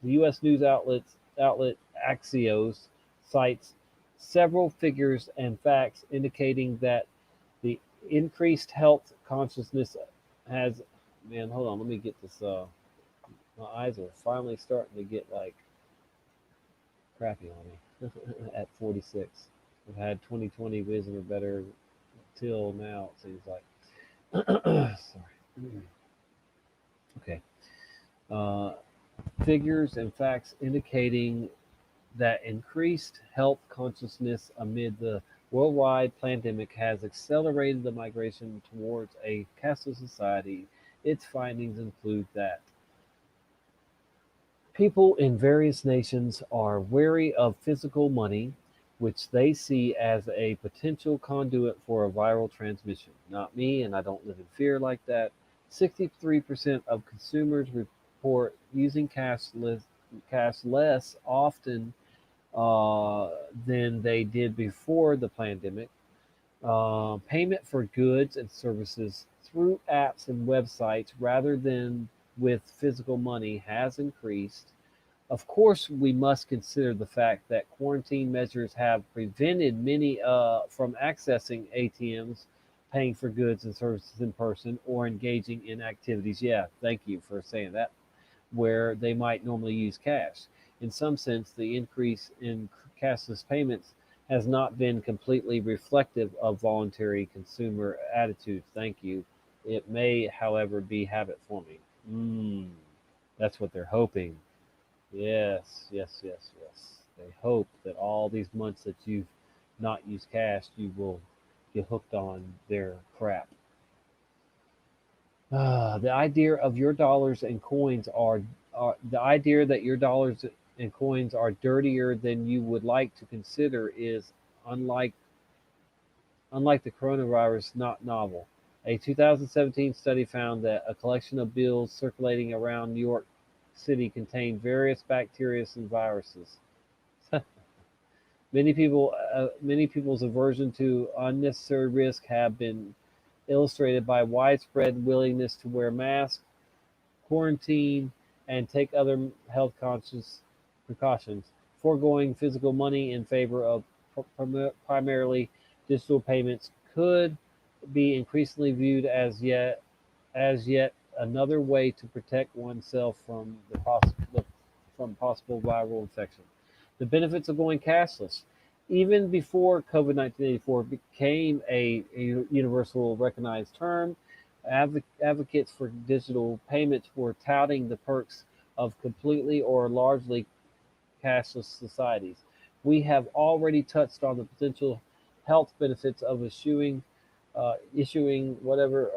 U.S. news outlet Axios cites several figures and facts indicating that the increased health consciousness has. Man, hold on, let me get this. My eyes are finally starting to get like crappy on me at 46. I've had 20/20 vision or better till now, it seems like. Sorry. Okay. Figures and facts indicating that increased health consciousness amid the worldwide pandemic has accelerated the migration towards a cashless society. Its findings include that people in various nations are wary of physical money, which they see as a potential conduit for a viral transmission. Not me, and I don't live in fear like that. 63% of consumers report using cash less often than they did before the pandemic. Payment for goods and services through apps and websites rather than with physical money has increased. Of course, we must consider the fact that quarantine measures have prevented many from accessing ATMs, paying for goods and services in person, or engaging in activities. Yeah, thank you for saying that, where they might normally use cash. In some sense, the increase in cashless payments has not been completely reflective of voluntary consumer attitudes. Thank you. It may, however, be habit forming. That's what they're hoping. Yes, yes, yes, yes. They hope that all these months that you've not used cash, you will get hooked on their crap. The idea of your dollars and coins the idea that your dollars and coins are dirtier than you would like to consider is unlike the coronavirus, not novel. A 2017 study found that a collection of bills circulating around New York City contained various bacteria and viruses. Many people's aversion to unnecessary risk have been illustrated by widespread willingness to wear masks, quarantine, and take other health conscious precautions, foregoing physical money in favor of primarily digital payments could be increasingly viewed as yet another way to protect oneself from possible viral infection. The benefits of going cashless. Even before COVID-19 became a universal recognized term, advocates for digital payments were touting the perks of completely or largely cashless societies. We have already touched on the potential health benefits of issuing whatever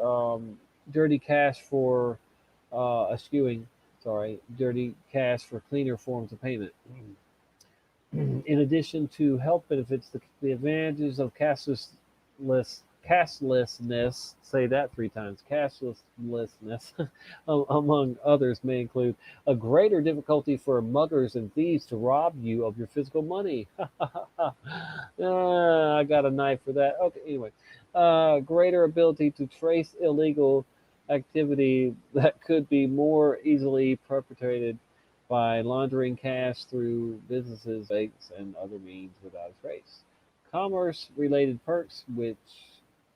dirty cash for dirty cash for cleaner forms of payment. In addition to health benefits, the advantages of cashlessness, say that 3 times, cashlessness, among others, may include a greater difficulty for muggers and thieves to rob you of your physical money. I got a knife for that. Okay, anyway. Greater ability to trace illegal activity that could be more easily perpetrated by laundering cash through businesses, banks, and other means without a trace. Commerce-related perks, which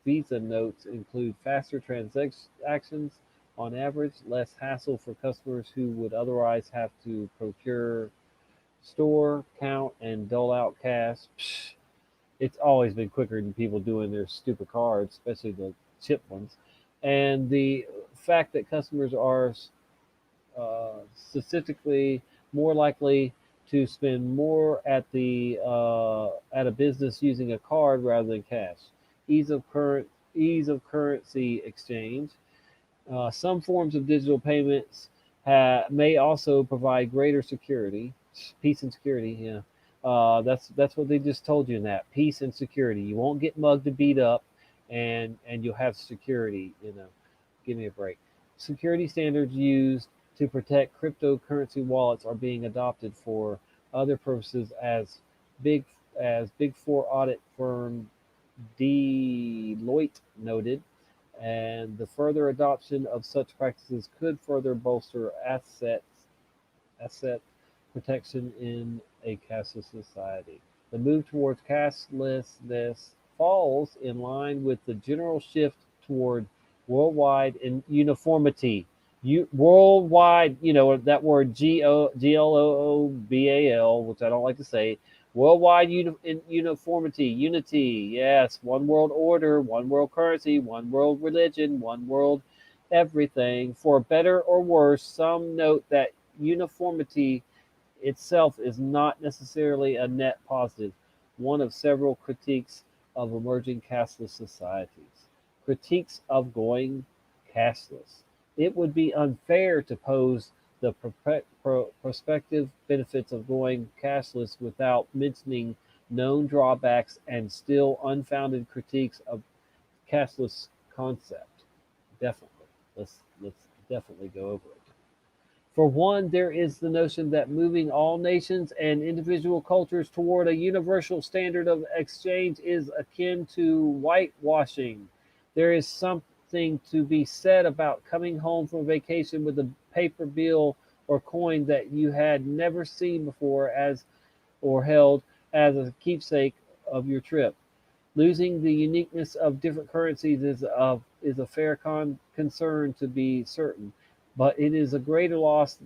Visa notes include faster transactions on average, less hassle for customers who would otherwise have to procure, store, count, and dole out cash. It's always been quicker than people doing their stupid cards, especially the chip ones. And the fact that customers are statistically more likely to spend more at a business using a card rather than cash. Ease of currency exchange. Some forms of digital payments may also provide greater security, peace and security. Yeah, that's what they just told you in that peace and security. You won't get mugged and beat up, and you'll have security. Give me a break. Security standards used to protect cryptocurrency wallets are being adopted for other purposes, as Big Four audit firm Deloitte noted, and the further adoption of such practices could further bolster asset protection in a cashless society. The move towards castelessness falls in line with the general shift toward worldwide uniformity. Worldwide, that word GLOOBAL, which I don't like to say. Worldwide uniformity, unity. Yes, one world order, one world currency, one world religion, one world everything. For better or worse, some note that uniformity itself is not necessarily a net positive, one of several critiques of emerging cashless societies. Critiques of going cashless. It would be unfair to pose the prospective benefits of going cashless without mentioning known drawbacks and still unfounded critiques of cashless concept. Definitely. Let's definitely go over it. For one, there is the notion that moving all nations and individual cultures toward a universal standard of exchange is akin to whitewashing. There is something to be said about coming home from vacation with a paper bill or coin that you had never seen before or held as a keepsake of your trip. Losing the uniqueness of different currencies is a fair concern, to be certain. But is it a greater loss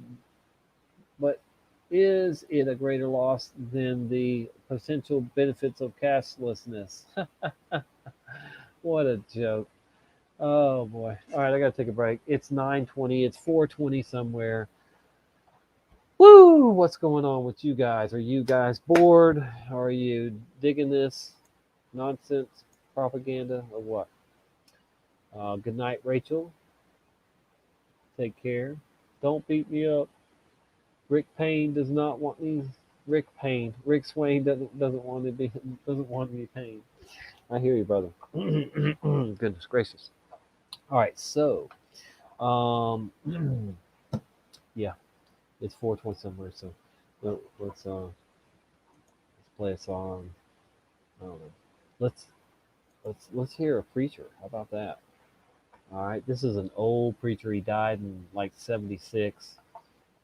than the potential benefits of cashlessness? What a joke. Oh boy. All right, I gotta take a break. It's 9:20, it's 4:20 somewhere. Woo! What's going on with you guys? Are you guys bored? Are you digging this nonsense propaganda or what? Good night, Rachel. Take care. Don't beat me up. Rick Payne does not want me. Rick Swain doesn't want to be pain. I hear you, brother. Goodness gracious. All right, so yeah, it's 4:20 somewhere. So let's play a song. I don't know. Let's hear a preacher. How about that? All right, this is an old preacher. He died in like 76.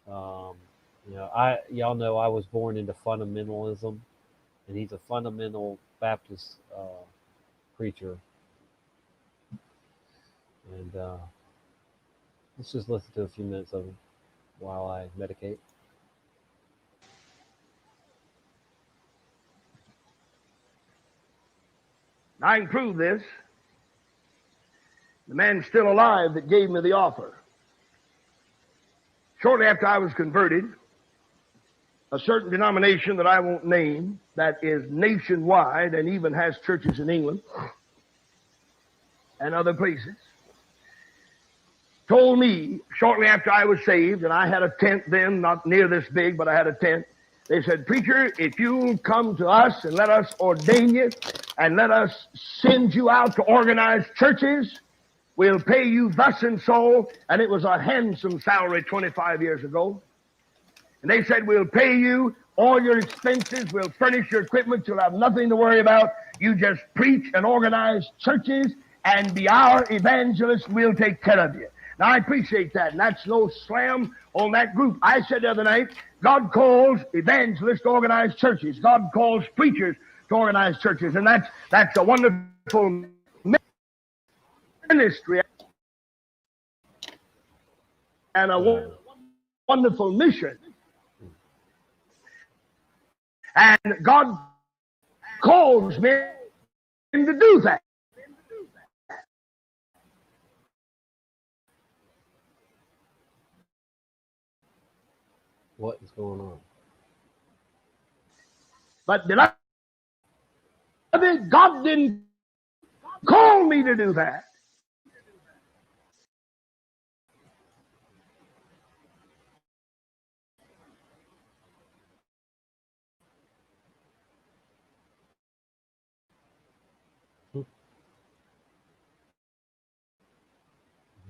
Y'all know I was born into fundamentalism, and he's a fundamental Baptist preacher. And let's just listen to a few minutes of him while I medicate. I can prove this. The man's still alive that gave me the offer. Shortly after I was converted, a certain denomination that I won't name, that is nationwide and even has churches in England and other places, told me shortly after I was saved, and I had a tent then, not near this big, but I had a tent. They said, "Preacher, if you'll come to us and let us ordain you and let us send you out to organize churches, we'll pay you thus and so." And it was a handsome salary 25 years ago. And they said, "We'll pay you all your expenses. We'll furnish your equipment. You'll have nothing to worry about. You just preach and organize churches and be our evangelist. We'll take care of you." Now, I appreciate that, and that's no slam on that group. I said the other night, God calls evangelists to organize churches. God calls preachers to organize churches, and that's a wonderful ministry and a wonderful mission. And God calls me to do that. What is going on? But God didn't call me to do that.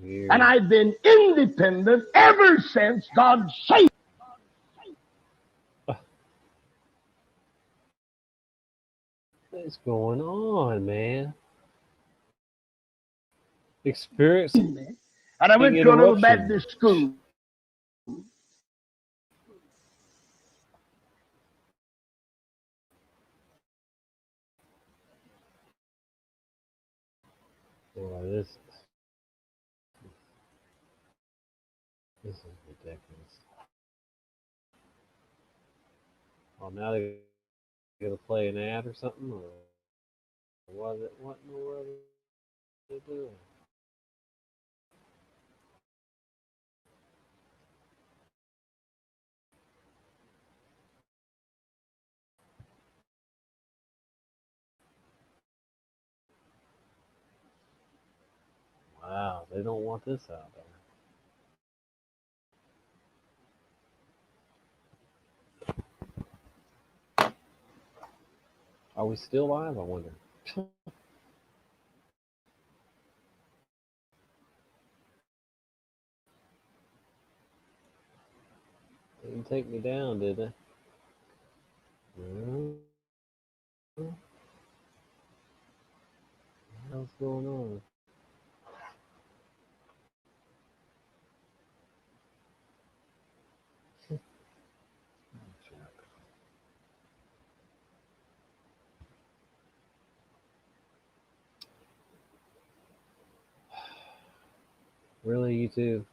And I've been independent ever since God saved. What's going on, man? Experience. And I went to a little Baptist school. Boy, this is ridiculous. Oh, now they're gonna play an ad or something, or what? What in the world are they doing? Wow, they don't want this out there. Are we still live? I wonder. They didn't take me down, did they? What's going on? Really, you two?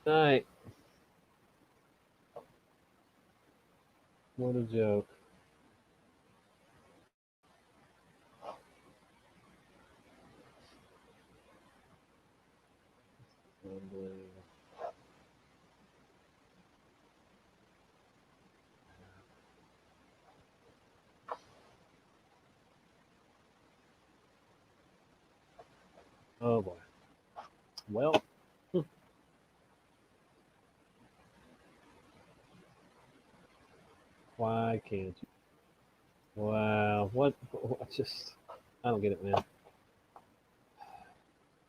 Night. What a joke. Unbelievable. Oh boy. Well. Why can't you? Wow. What? Just. I don't get it, man.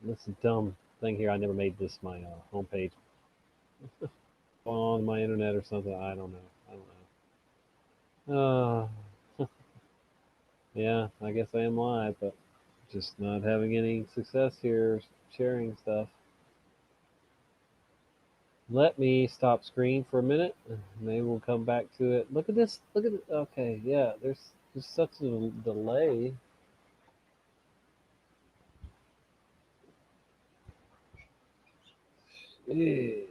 This dumb thing here. I never made this my homepage. On my internet or something. I don't know. Yeah, I guess I am live, but just not having any success here sharing stuff. Let me stop screen for a minute. Maybe we'll come back to it. Look at this. Look at it. Okay, yeah, there's such a delay. Jeez.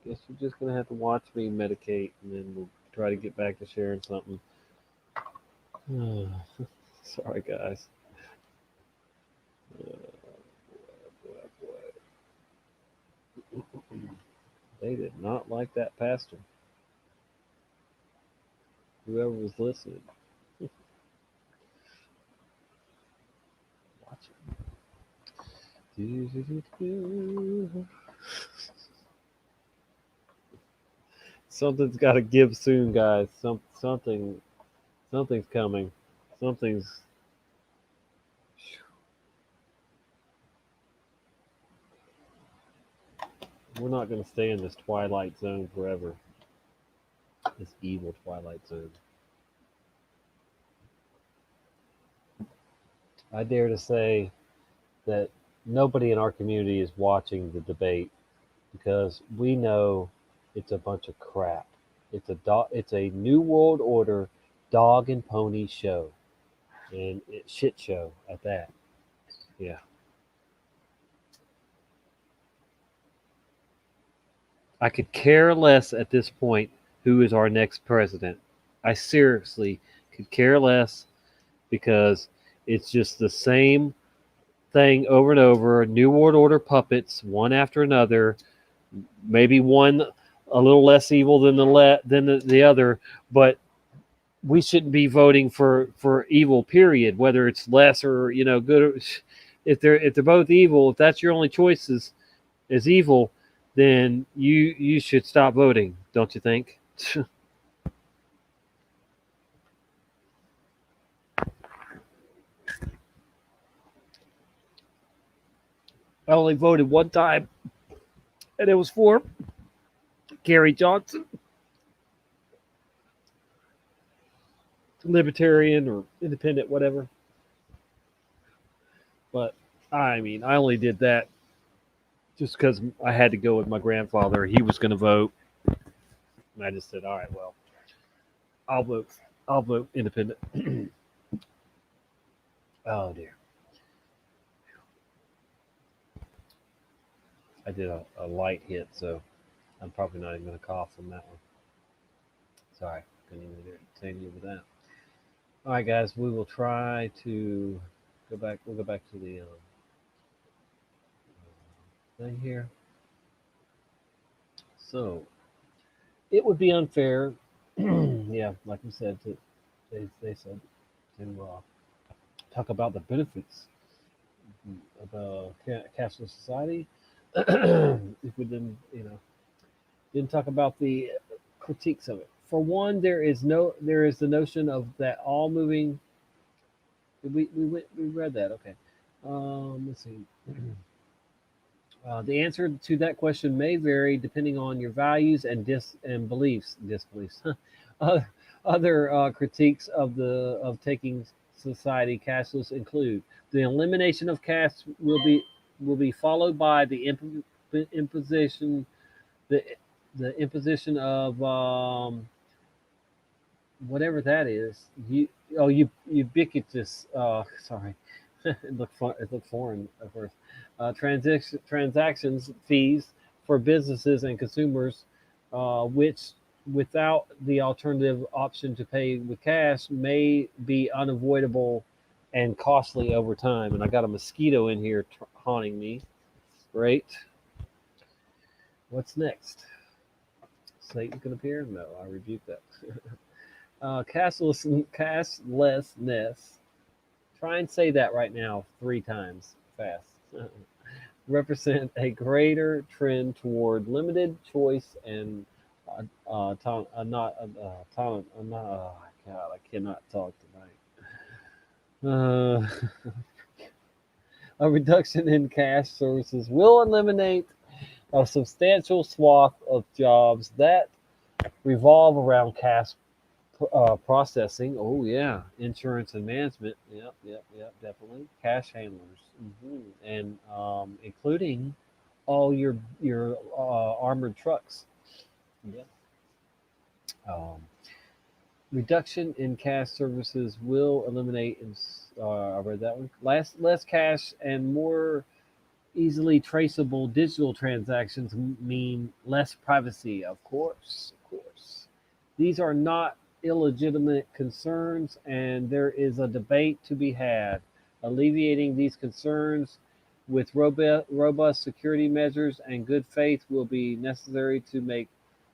Guess you're just going to have to watch me medicate, and then we'll try to get back to sharing something. Sorry, guys. They did not like that pastor. Whoever was listening. Watch it. Something's got to give soon, guys. Something's coming. Something's. We're not going to stay in this twilight zone forever. This evil twilight zone. I dare to say that nobody in our community is watching the debate because we know it's a bunch of crap. It's a New World Order dog and pony show, and shit show at that. Yeah. I could care less at this point who is our next president. I seriously could care less because it's just the same thing over and over. New World Order puppets, one after another. Maybe one a little less evil than the other, but we shouldn't be voting for evil. Period. Whether it's less or good. If they're both evil, if that's your only choices is evil, then you should stop voting, don't you think? I only voted one time, and it was for Gary Johnson, libertarian or independent, whatever. But I mean, I only did that just because I had to go with my grandfather. He was going to vote. And I just said, all right, well, I'll vote. I'll vote independent. Oh, dear. I did a light hit, so I'm probably not even going to cough from that one. Sorry, couldn't even continue with that. All right, guys, we will try to go back. We'll go back to the thing here. So it would be unfair, yeah, like you said, they said to talk about the benefits of a cashless society. If we didn't, didn't talk about the critiques of it. For one, there is the notion of that all moving. We read that. Okay. Let's see. The answer to that question may vary depending on your values and beliefs. Disbeliefs. Other critiques of taking society cashless include the elimination of cash will be followed by the imposition the imposition of whatever that is. Ubiquitous. Sorry, it looked foreign at first. Transactions fees for businesses and consumers, which without the alternative option to pay with cash may be unavoidable and costly over time. And I got a mosquito in here haunting me. Great. What's next? Satan can appear? No, I rebuke that. Cashlessness. Try and say that right now 3 times fast. Represent a greater trend toward limited choice and God, I cannot talk tonight. A reduction in cash services will eliminate a substantial swath of jobs that revolve around cash processing. Oh yeah, insurance and management. Yep, definitely. Cash handlers, and including all your armored trucks. Yeah. Reduction in cash services will eliminate. I read that one. Less cash and more easily traceable digital transactions mean less privacy. Of course. These are not illegitimate concerns, and there is a debate to be had. Alleviating these concerns with robust security measures and good faith will be necessary to make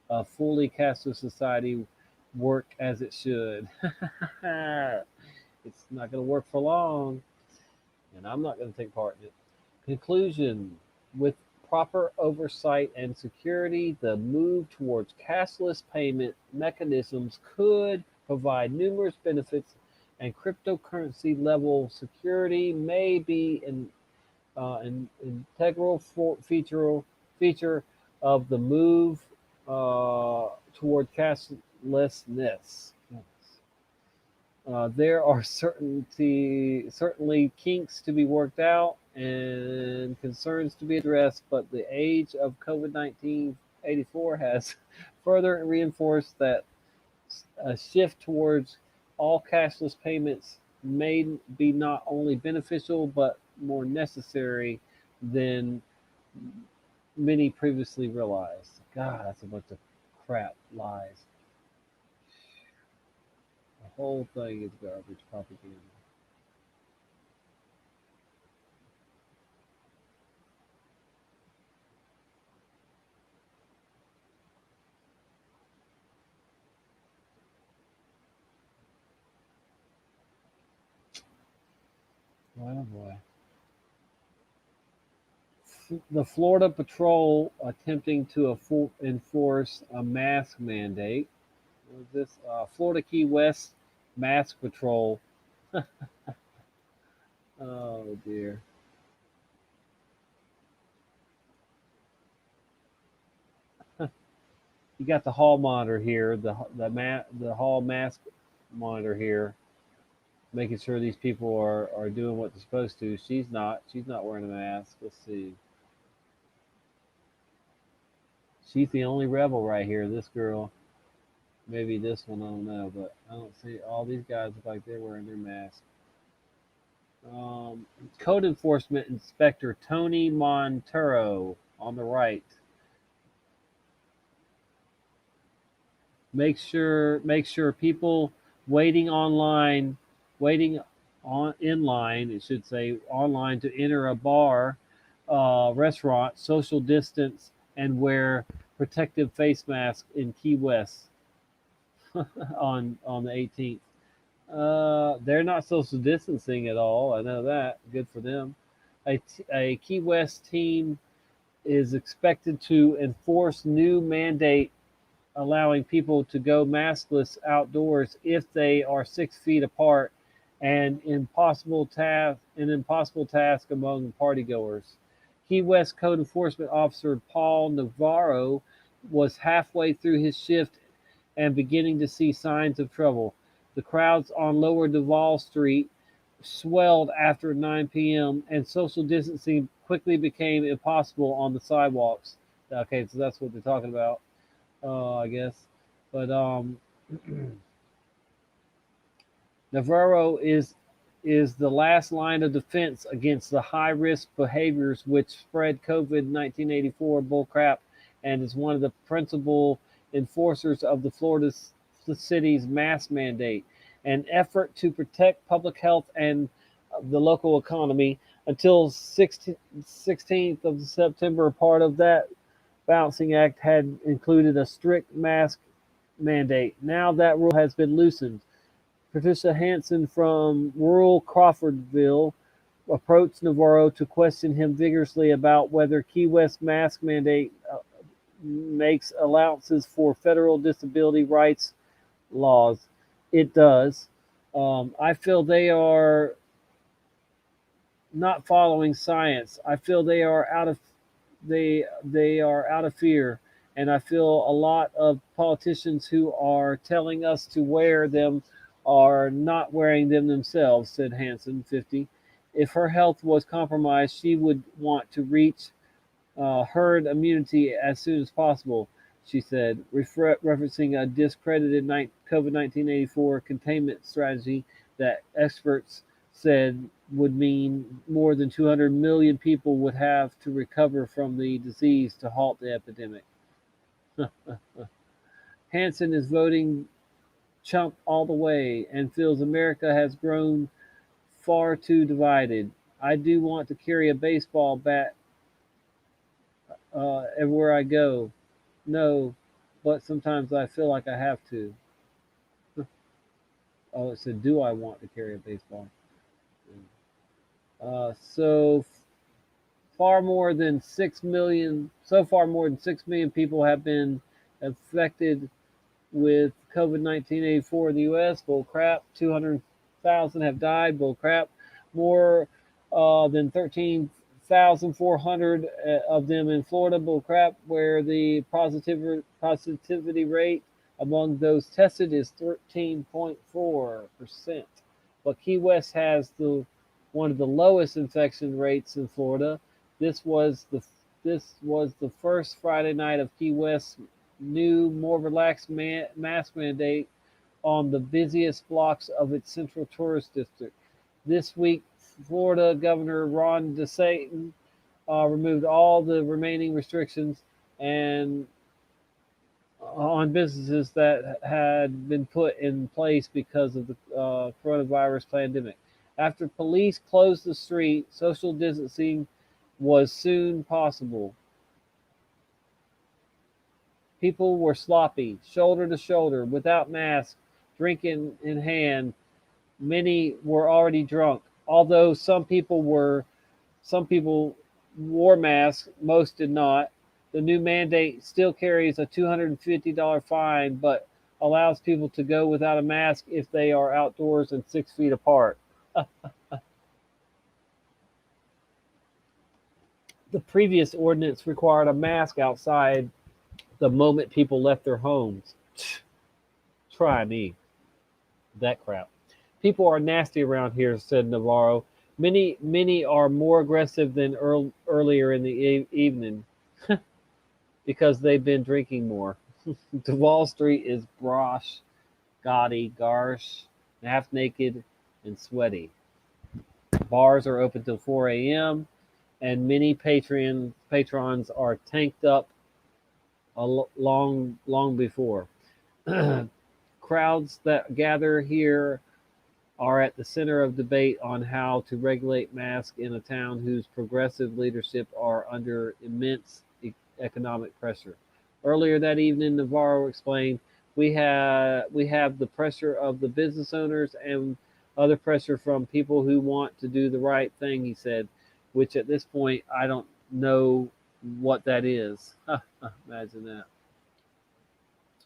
a fully cashless society work as it should. It's not going to work for long, and I'm not going to take part in it. Conclusion: with proper oversight and security, the move towards cashless payment mechanisms could provide numerous benefits, and cryptocurrency level security may be an integral feature of the move toward cashlessness. There are certainly kinks to be worked out and concerns to be addressed, but the age of COVID-19 84 has further reinforced that a shift towards all cashless payments may be not only beneficial but more necessary than many previously realized. God, that's a bunch of crap lies. The whole thing is garbage propaganda. Oh boy. The Florida Patrol attempting to enforce a mask mandate. What is this? Florida Key West Mask Patrol. Oh dear. You got the hall monitor here, the hall mask monitor here, making sure these people are doing what they're supposed to. She's not wearing a mask. Let's see. She's the only rebel right here. This girl, maybe this one, I don't know, but I don't see all these guys look like they're wearing their masks. Code Enforcement Inspector Tony Montero on the right. Make sure people waiting in line, it should say online, to enter a bar, restaurant, social distance, and wear protective face masks in Key West on the 18th. They're not social distancing at all. I know that. Good for them. A Key West team is expected to enforce new mandate allowing people to go maskless outdoors if they are 6 feet apart, and an impossible task among partygoers. Key West Code Enforcement Officer Paul Navarro was halfway through his shift and beginning to see signs of trouble. The crowds on Lower Duval Street swelled after 9 p.m., and social distancing quickly became impossible on the sidewalks. Okay, so that's what they're talking about, I guess. But Navarro is the last line of defense against the high-risk behaviors which spread COVID 1984 bullcrap, and is one of the principal enforcers of the Florida city's mask mandate, an effort to protect public health and the local economy. Until 16th of September, part of that balancing act had included a strict mask mandate. Now that rule has been loosened. Patricia Hansen from rural Crawfordville approached Navarro to question him vigorously about whether Key West mask mandate makes allowances for federal disability rights laws. It does. I feel they are not following science. I feel they are out of fear, and I feel a lot of politicians who are telling us to wear them are not wearing them themselves, said Hansen, 50. If her health was compromised, she would want to reach herd immunity as soon as possible, she said, referencing a discredited COVID 1984 containment strategy that experts said would mean more than 200 million people would have to recover from the disease to halt the epidemic. Hansen is voting Trump all the way and feels America has grown far too divided. I do want to carry a baseball bat everywhere I go. No, but sometimes I feel like I have to. Oh, it said, do I want to carry a baseball? So far more than 6 million people have been affected with COVID 1984 in the U.S. Bull crap. 200,000 have died. Bull crap. More than 13,400 of them in Florida. Bull crap. Where the positivity rate among those tested is 13.4%. But Key West has one of the lowest infection rates in Florida. This was the first Friday night of Key West's new, more relaxed mask mandate on the busiest blocks of its central tourist district. This week, Florida Governor Ron DeSantis removed all the remaining restrictions and on businesses that had been put in place because of the coronavirus pandemic. After police closed the street, social distancing was soon possible. People were sloppy, shoulder to shoulder, without masks, drinking in hand. Many were already drunk. Although some people wore masks, most did not. The new mandate still carries a $250 fine, but allows people to go without a mask if they are outdoors and 6 feet apart. The previous ordinance required a mask outside the moment people left their homes. Try me. That crap. People are nasty around here, said Navarro. Many are more aggressive than earlier in the evening. because they've been drinking more. Duval Street is brosh, gaudy, garsh, half naked, and sweaty. Bars are open till 4 a.m. and many patrons are tanked up long before. Crowds that gather here are at the center of debate on how to regulate masks in a town whose progressive leadership are under immense economic pressure. Earlier that evening, Navarro explained, we have the pressure of the business owners and other pressure from people who want to do the right thing, he said, which at this point I don't know what that is. Imagine that.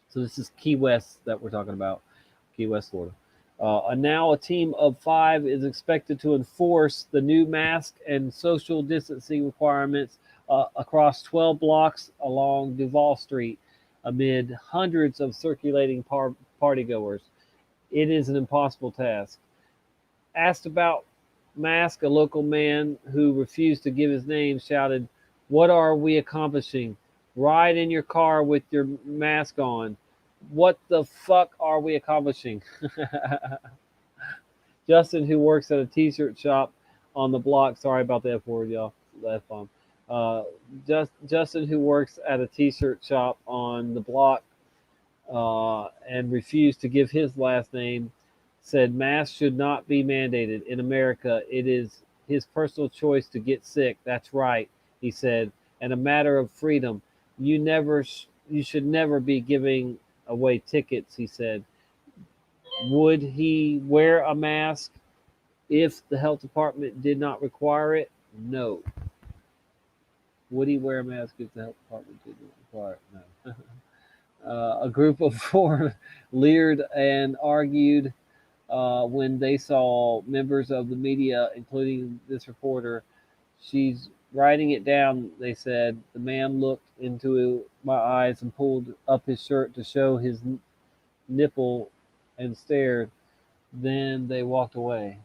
So this is Key West that we're talking about, Key West, Florida. Now a team of 5 is expected to enforce the new mask and social distancing requirements across 12 blocks along Duval Street amid hundreds of circulating partygoers. It is an impossible task. Asked about mask, a local man who refused to give his name shouted, "What are we accomplishing? Ride in your car with your mask on. What the fuck are we accomplishing?" Justin, who works at a t-shirt shop on the block, sorry about the F word, y'all, the F-bomb. Justin, who works at a t-shirt shop on the block and refused to give his last name, said masks should not be mandated. In America, it is his personal choice to get sick. That's right, he said, and a matter of freedom. You should never be giving away tickets, he said. Would he wear a mask if the health department did not require it? No. Would he wear a mask if the health department did not require it? No. A group of 4 leered and argued when they saw members of the media, including this reporter. She's writing it down, they said. The man looked into my eyes and pulled up his shirt to show his nipple and stared. Then they walked away.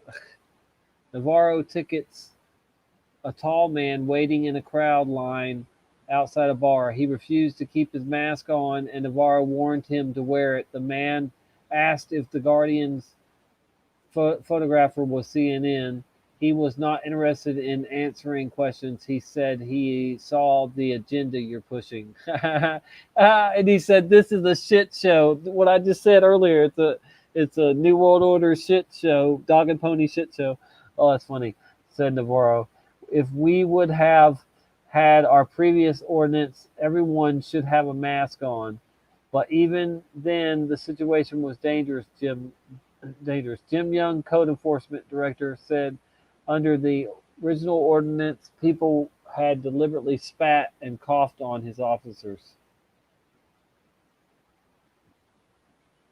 Navarro tickets a tall man waiting in a crowd line outside a bar. He refused to keep his mask on, and Navarro warned him to wear it. The man asked if the Guardian's photographer was CNN. He was not interested in answering questions. He said he saw the agenda you're pushing. And he said, this is a shit show. What I just said earlier, it's a New World Order shit show, dog and pony shit show. Oh, that's funny, said Navarro. If we would have had our previous ordinance, everyone should have a mask on. But even then, the situation was dangerous, Jim Young, code enforcement director, said under the original ordinance, people had deliberately spat and coughed on his officers.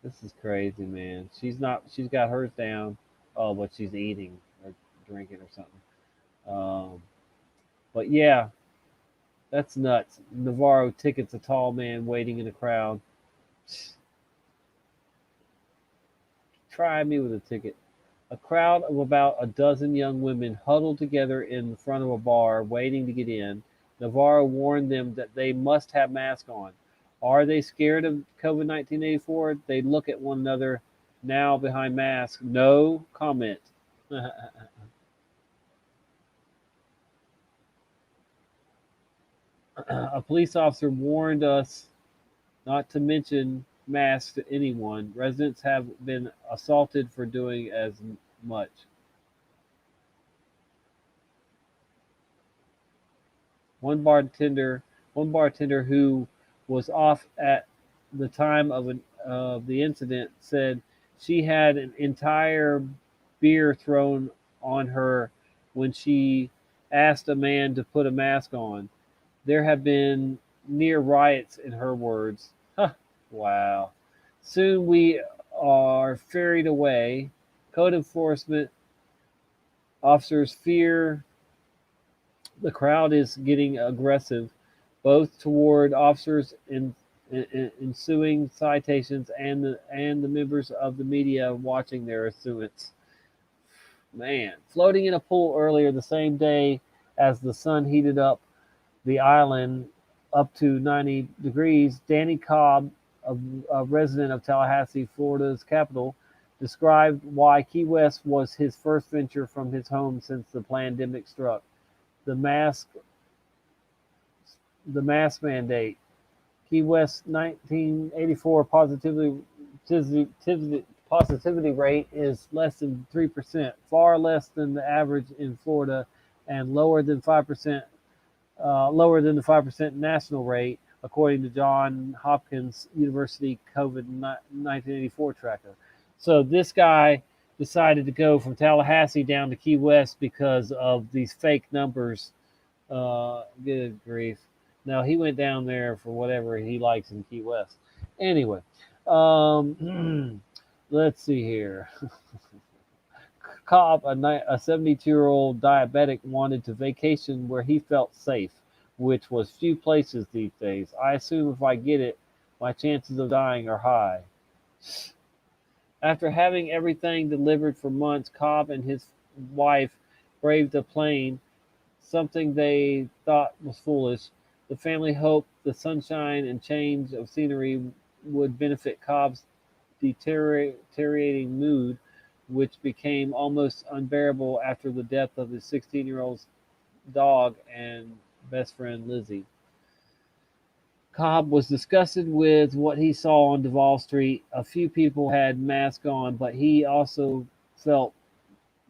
This is crazy, man. She's got hers down. Oh, but she's eating or drinking or something. But yeah, that's nuts. Navarro tickets a tall man waiting in a crowd. Try me with a ticket. A crowd of about a dozen young women huddled together in front of a bar waiting to get in. Navarro warned them that they must have masks on. Are they scared of COVID-19 84? They look at one another now behind masks. No comment. A police officer warned us not to mention masks to anyone. Residents have been assaulted for doing as much. One bartender who was off at the time of the incident said she had an entire beer thrown on her when she asked a man to put a mask on. There have been near riots, in her words. Huh. Wow. Soon we are ferried away. Code enforcement officers fear the crowd is getting aggressive, both toward officers in ensuing citations and the members of the media watching their issuance. Man, floating in a pool earlier the same day as the sun heated up the island up to 90 degrees. Danny Cobb, a resident of Tallahassee, Florida's capital, described why Key West was his first venture from his home since the pandemic struck. The mask mandate. Key West 1984 positivity rate is less than 3%, far less than the average in Florida, and lower than 5%. Lower than the 5% national rate, according to Johns Hopkins University COVID 1984 tracker. So this guy decided to go from Tallahassee down to Key West because of these fake numbers. Good grief. No, he went down there for whatever he likes in Key West. Anyway, let's see here. Cobb, a 72-year-old diabetic, wanted to vacation where he felt safe, which was few places these days. I assume if I get it, my chances of dying are high. After having everything delivered for months, Cobb and his wife braved a plane, something they thought was foolish. The family hoped the sunshine and change of scenery would benefit Cobb's deteriorating mood, which became almost unbearable after the death of his 16-year-old dog and best friend Lizzie. Cobb was disgusted with what he saw on Duval Street. A few people had masks on, but he also felt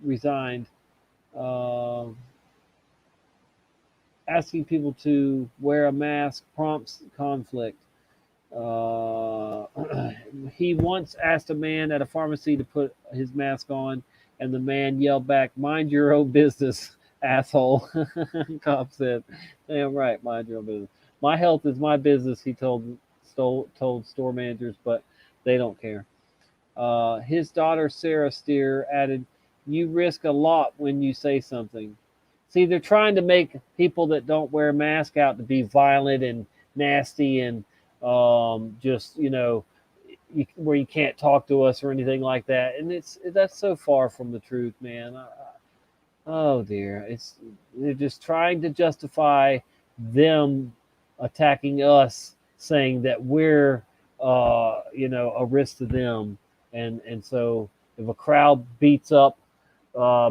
resigned. Asking people to wear a mask prompts conflict. He once asked a man at a pharmacy to put his mask on, and the man yelled back, "Mind your own business, asshole." Cobb said, "Damn right, mind your own business. My health is my business," he told store managers, but they don't care. His daughter, Sarah Steer, added, "You risk a lot when you say something." See, they're trying to make people that don't wear a mask out to be violent and nasty and just, where you can't talk to us or anything like that. And that's so far from the truth, man. Oh dear. They're just trying to justify them attacking us, saying that we're a risk to them. And so if a crowd beats up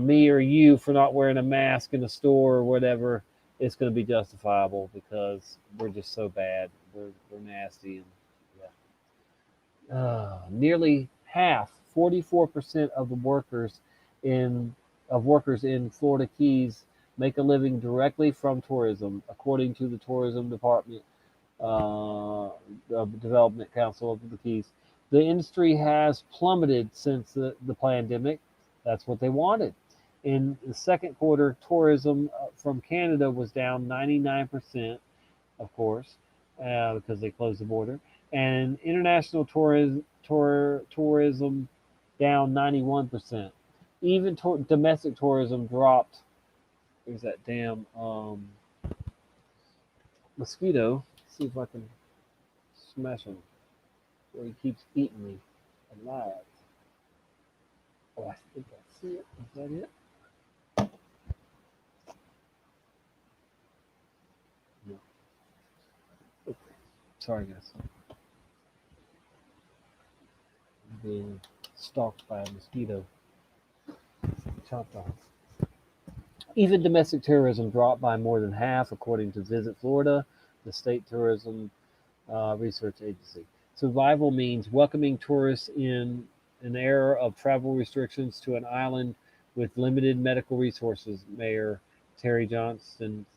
me or you for not wearing a mask in a store or whatever, it's going to be justifiable because we're just so bad. We're nasty. And yeah. Nearly half, 44% of the workers in Florida Keys make a living directly from tourism, according to the Tourism Department of the Development Council of the Keys. The industry has plummeted since the pandemic. That's what they wanted. In the second quarter, tourism from Canada was down 99%, of course, because they closed the border. And international tourism down 91%. Even domestic tourism dropped. There's that damn mosquito. Let's see if I can smash him where he keeps eating me alive. Oh, I think I see it. Is that it? No. Okay. Sorry, guys. I'm being stalked by a mosquito. Chopped off. Even domestic tourism dropped by more than half, according to Visit Florida, the state tourism research agency. Survival means welcoming tourists in an era of travel restrictions to an island with limited medical resources. Mayor Terry Johnston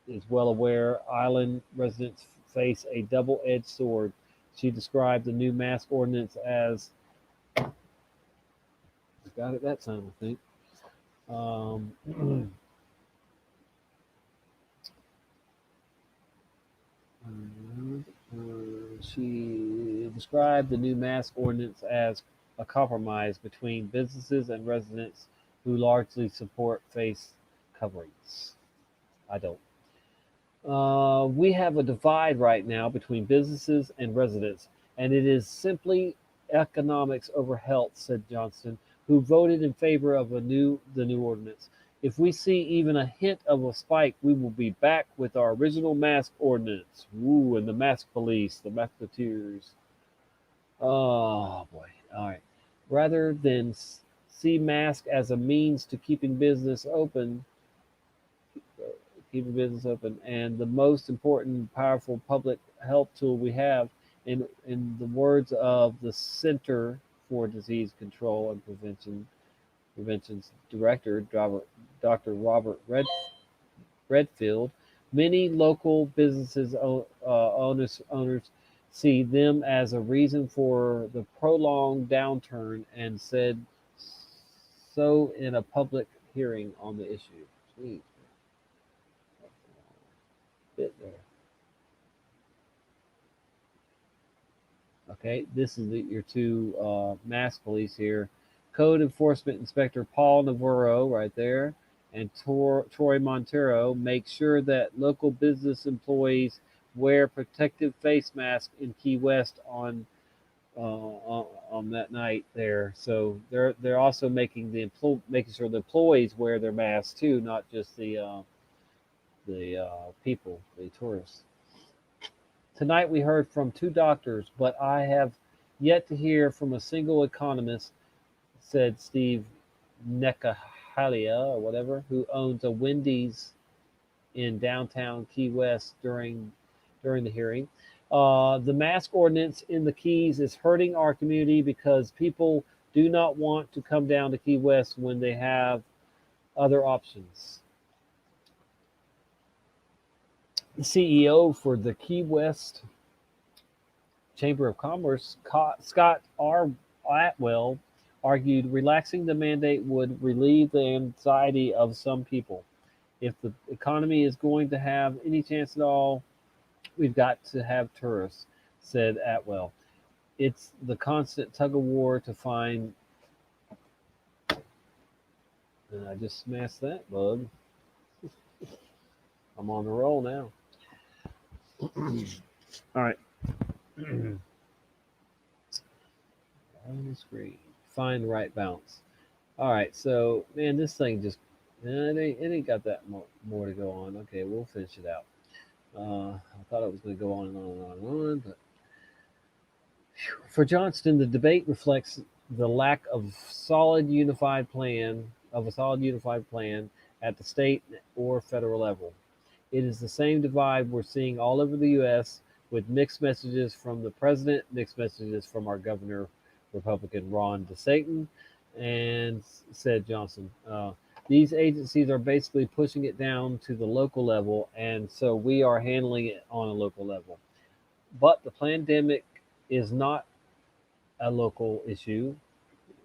is well aware island residents face a double-edged sword. She described the new mask ordinance as, I got it that time, I think. She described the new mask ordinance as a compromise between businesses and residents who largely support face coverings. I don't. We have a divide right now between businesses and residents, and it is simply economics over health, said Johnston, who voted in favor of the new ordinance. If we see even a hint of a spike, we will be back with our original mask ordinance. Woo, and the mask police, the masketeers. Oh boy. All right. Rather than see mask as a means to keeping business open, and the most important, powerful public health tool we have, in the words of the Center for Disease Control and Prevention's director, Dr. Robert Redfield, many local businesses owners see them as a reason for the prolonged downturn and said so in a public hearing on the issue. Jeez. Bit there. Okay, this is your two mask police here. Code Enforcement Inspector Paul Navarro, right there, and Troy Montero make sure that local business employees wear protective face masks in Key West on that night there. So they're also making sure the employees wear their masks too, not just the people, the tourists. Tonight we heard from two doctors, but I have yet to hear from a single economist, said Steve Nekahalia or whatever, who owns a Wendy's in downtown Key West during the hearing. The mask ordinance in the Keys is hurting our community because people do not want to come down to Key West when they have other options. The CEO for the Key West Chamber of Commerce, Scott R. Atwell, argued relaxing the mandate would relieve the anxiety of some people. If the economy is going to have any chance at all, we've got to have tourists, said Atwell. It's the constant tug of war to find. And I just smashed that bug. I'm on the roll now. All right. On the screen. Find the right balance. All right. So, man, this thing just it ain't got that more to go on. Okay, we'll finish it out. I thought it was going to go on and on and on and on, but for Johnston, the debate reflects the lack of a solid unified plan at the state or federal level. It is the same divide we're seeing all over the U.S. with mixed messages from the president, mixed messages from our governor, Republican Ron DeSantis, and said Johnson. These agencies are basically pushing it down to the local level, and so we are handling it on a local level. But the pandemic is not a local issue.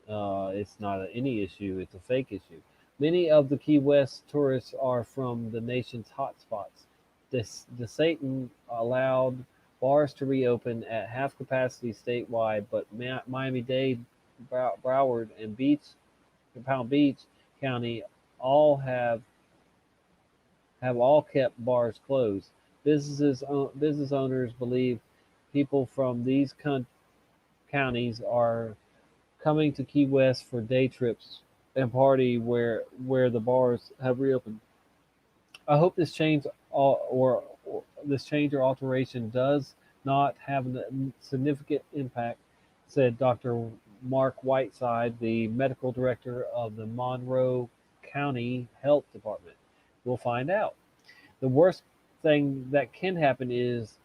It's not any issue. It's a fake issue. Many of the Key West tourists are from the nation's hotspots. DeSantis allowed bars to reopen at half capacity statewide, but Miami-Dade, Broward, and Palm Beach County all have all kept bars closed. Business owners believe people from these counties are coming to Key West for day trips and party where the bars have reopened. I hope this change or alteration does not have a significant impact, said Dr. Mark Whiteside, the medical director of the Monroe County Health Department. We'll find out. The worst thing that can happen is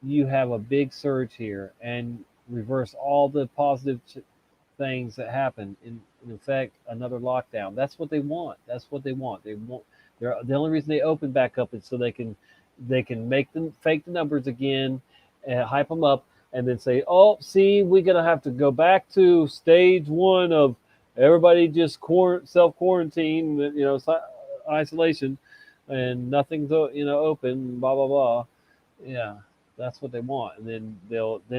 you have a big surge here and reverse all the positive things that happen. In effect, another lockdown. That's what they want. They're the only reason they open back up is so they can make them fake the numbers again, and hype them up, and then say, "Oh, see, we're gonna have to go back to stage 1 of everybody just self quarantine, isolation, and nothing's open, blah blah blah." Yeah, that's what they want, and then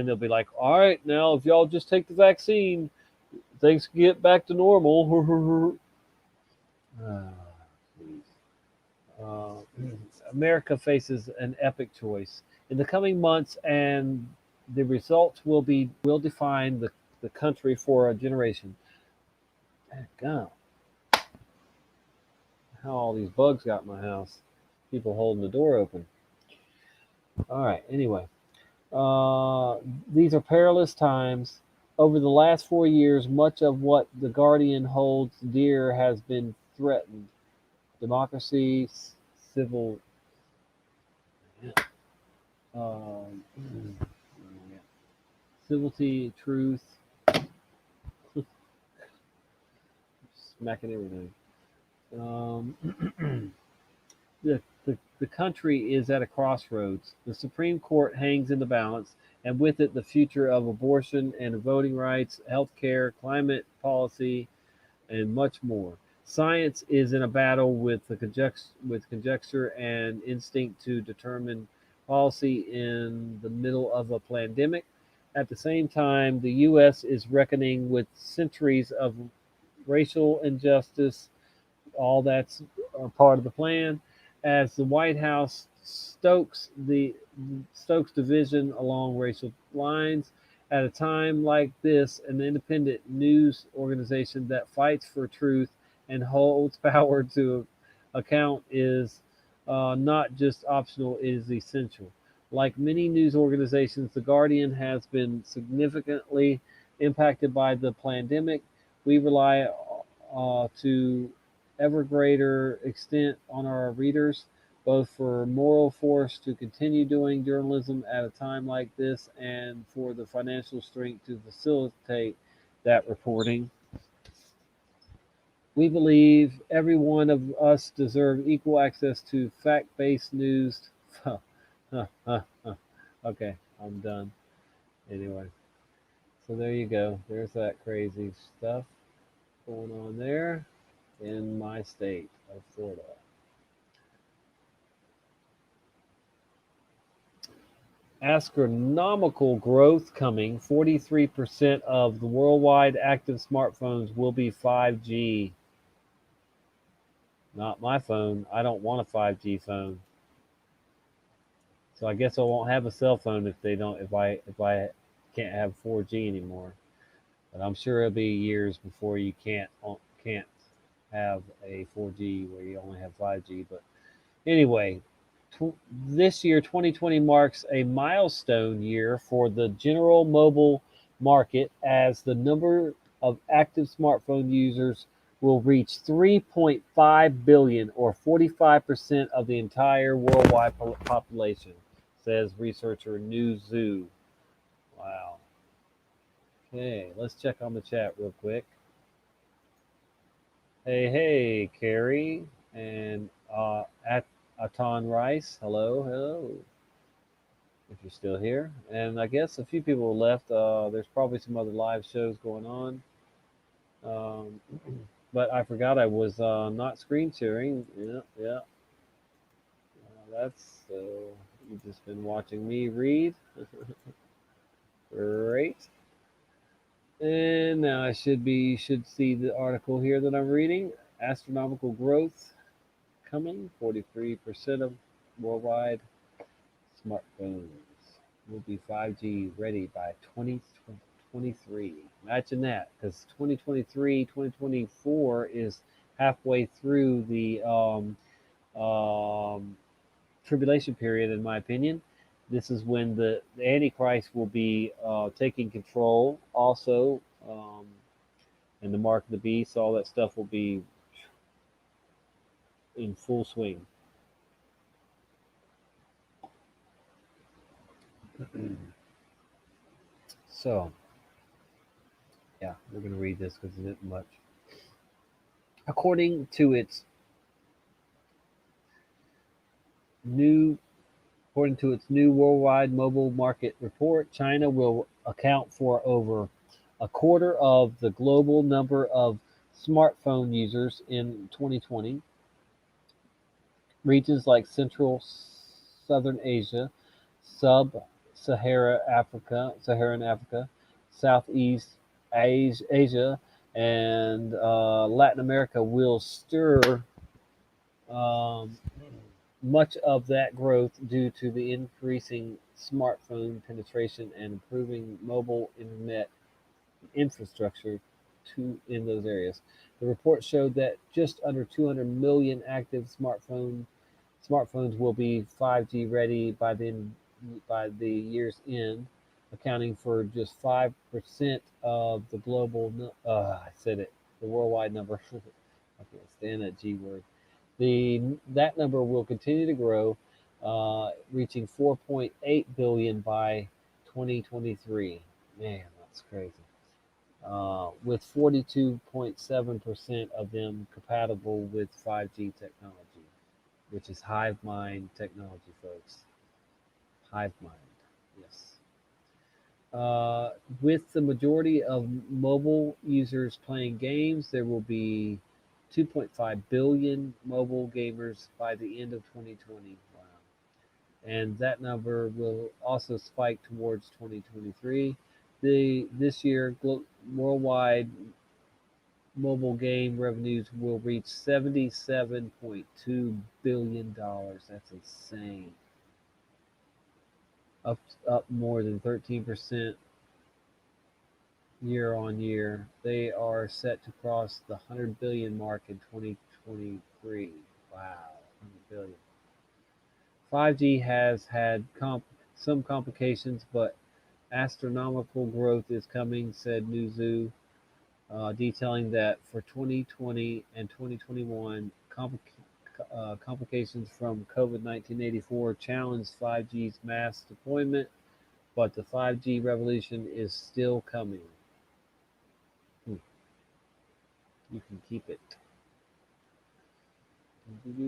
they'll be like, "All right, now if y'all just take the vaccine, things can get back to normal." America faces an epic choice in the coming months, and the results will define the country for a generation. God. how all these bugs got in my house. People holding the door open. All right. Anyway, these are perilous times. Over the last 4 years, much of what the Guardian holds dear has been threatened. Democracy, civil, um, civility, truth, smacking everything. The country is at a crossroads. The Supreme Court hangs in the balance, and with it, the future of abortion and voting rights, health care, climate policy, and much more. Science is in a battle with conjecture and instinct to determine policy in the middle of a pandemic. At the same time, the U.S. is reckoning with centuries of racial injustice. All that's part of the plan. As the White House stokes division along racial lines, at a time like this, an independent news organization that fights for truth and holds power to account is not just optional, it is essential. Like many news organizations, The Guardian has been significantly impacted by the pandemic. We rely to ever greater extent on our readers, both for moral force to continue doing journalism at a time like this and for the financial strength to facilitate that reporting. We believe every one of us deserves equal access to fact-based news. Okay, I'm done. Anyway, so there you go. There's that crazy stuff going on there in my state of Florida. Astronomical growth coming. 43% of the worldwide active smartphones will be 5G. Not my phone. I don't want a 5G phone. So I guess I won't have a cell phone if I can't have 4G anymore. But I'm sure it'll be years before you can't have a 4G where you only have 5G. But anyway, this year, 2020, marks a milestone year for the general mobile market as the number of active smartphone users will reach 3.5 billion, or 45% of the entire worldwide population, says researcher Newzoo. Wow. Okay, let's check on the chat real quick. Hey, Carrie and Atan Rice. Hello. If you're still here. And I guess a few people left. There's probably some other live shows going on. But I forgot I was not screen sharing. Yeah. That's so you've just been watching me read. Great. And now I should see the article here that I'm reading. Astronomical growth coming. 43% of worldwide smartphones will be 5G ready by 2023. Imagine that, because 2024 is halfway through the tribulation period, in my opinion. This is when the Antichrist will be taking control also, and the mark of the beast, all that stuff will be in full swing. So, yeah, we're going to read this because it isn't much. According to its new worldwide mobile market report, China will account for over a quarter of the global number of smartphone users in 2020. Regions like Central Southern Asia, Sub-Saharan Africa, Southeast Asia, and Latin America will stir much of that growth due to the increasing smartphone penetration and improving mobile internet infrastructure in those areas. The report showed that just under 200 million active smartphones will be 5G ready by the year's end, accounting for just 5% of the global. I said it. The worldwide number. I can't stand that G word. That number will continue to grow, reaching 4.8 billion by 2023. Man, that's crazy. With 42.7% of them compatible with 5G technology, which is hive mind technology, folks. Hive mind, yes. With the majority of mobile users playing games, there will be 2.5 billion mobile gamers by the end of 2020. Wow. And that number will also spike towards 2023. This year, worldwide mobile game revenues will reach $77.2 billion. That's insane. Up more than 13% year on year. They are set to cross the 100 billion mark in 2023. Wow, 100 billion. 5G has had some complications, but astronomical growth is coming, said Newzoo, detailing that for 2020 and 2021, complications from COVID-19 84 challenged 5G's mass deployment, but the 5G revolution is still coming. You can keep it. All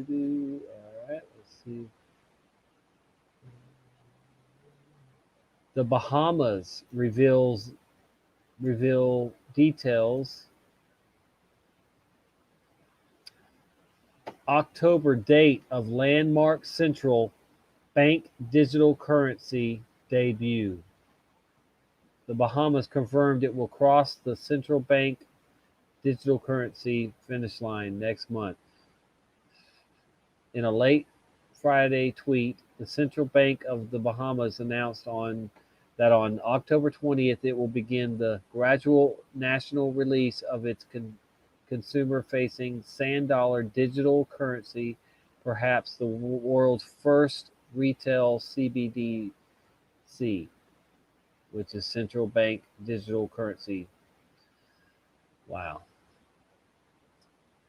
right, let's see. The Bahamas reveal details. October date of landmark central bank digital currency debut. The Bahamas confirmed it will cross the central bank digital currency finish line next month. In a late Friday tweet, the Central Bank of the Bahamas announced that on October 20th it will begin the gradual national release of its consumer-facing sand dollar digital currency, perhaps the world's first retail CBDC, which is central bank digital currency. Wow.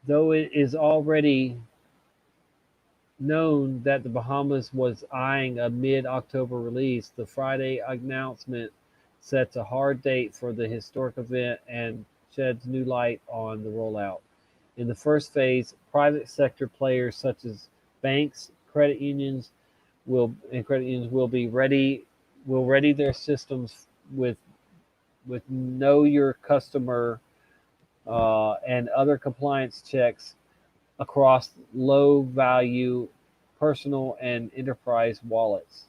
Though it is already known that the Bahamas was eyeing a mid-October release, the Friday announcement sets a hard date for the historic event and sheds new light on the rollout. In the first phase, private sector players such as banks, credit unions will ready their systems with know your customer and other compliance checks across low-value personal and enterprise wallets.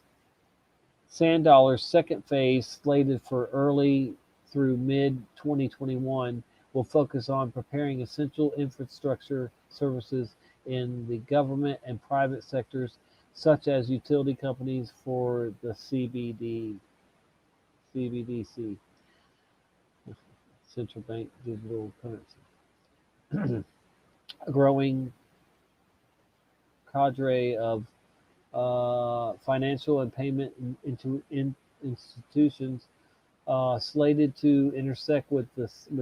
Sand Dollar's second phase, slated for early through mid-2021, will focus on preparing essential infrastructure services in the government and private sectors, such as utility companies, for the CBDC, central bank digital currency. A growing cadre of financial and payment institutions slated to intersect with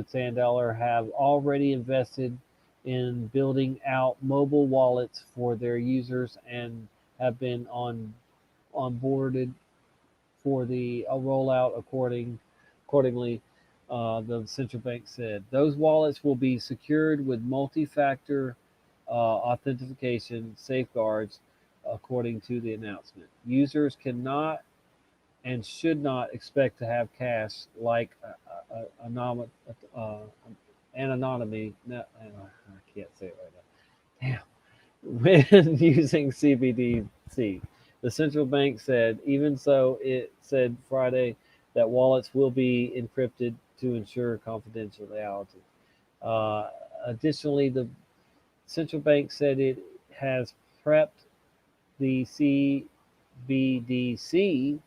Sand Dollar have already invested in building out mobile wallets for their users and have been onboarded for the rollout accordingly. The central bank said those wallets will be secured with multi-factor authentication safeguards, according to the announcement. Users cannot and should not expect to have cash like anonymity. No, I can't say it right now. Damn. When using CBDC, the central bank said. Even so, it said Friday that wallets will be encrypted to ensure confidentiality. Additionally, the central bank said it has prepped the CBDC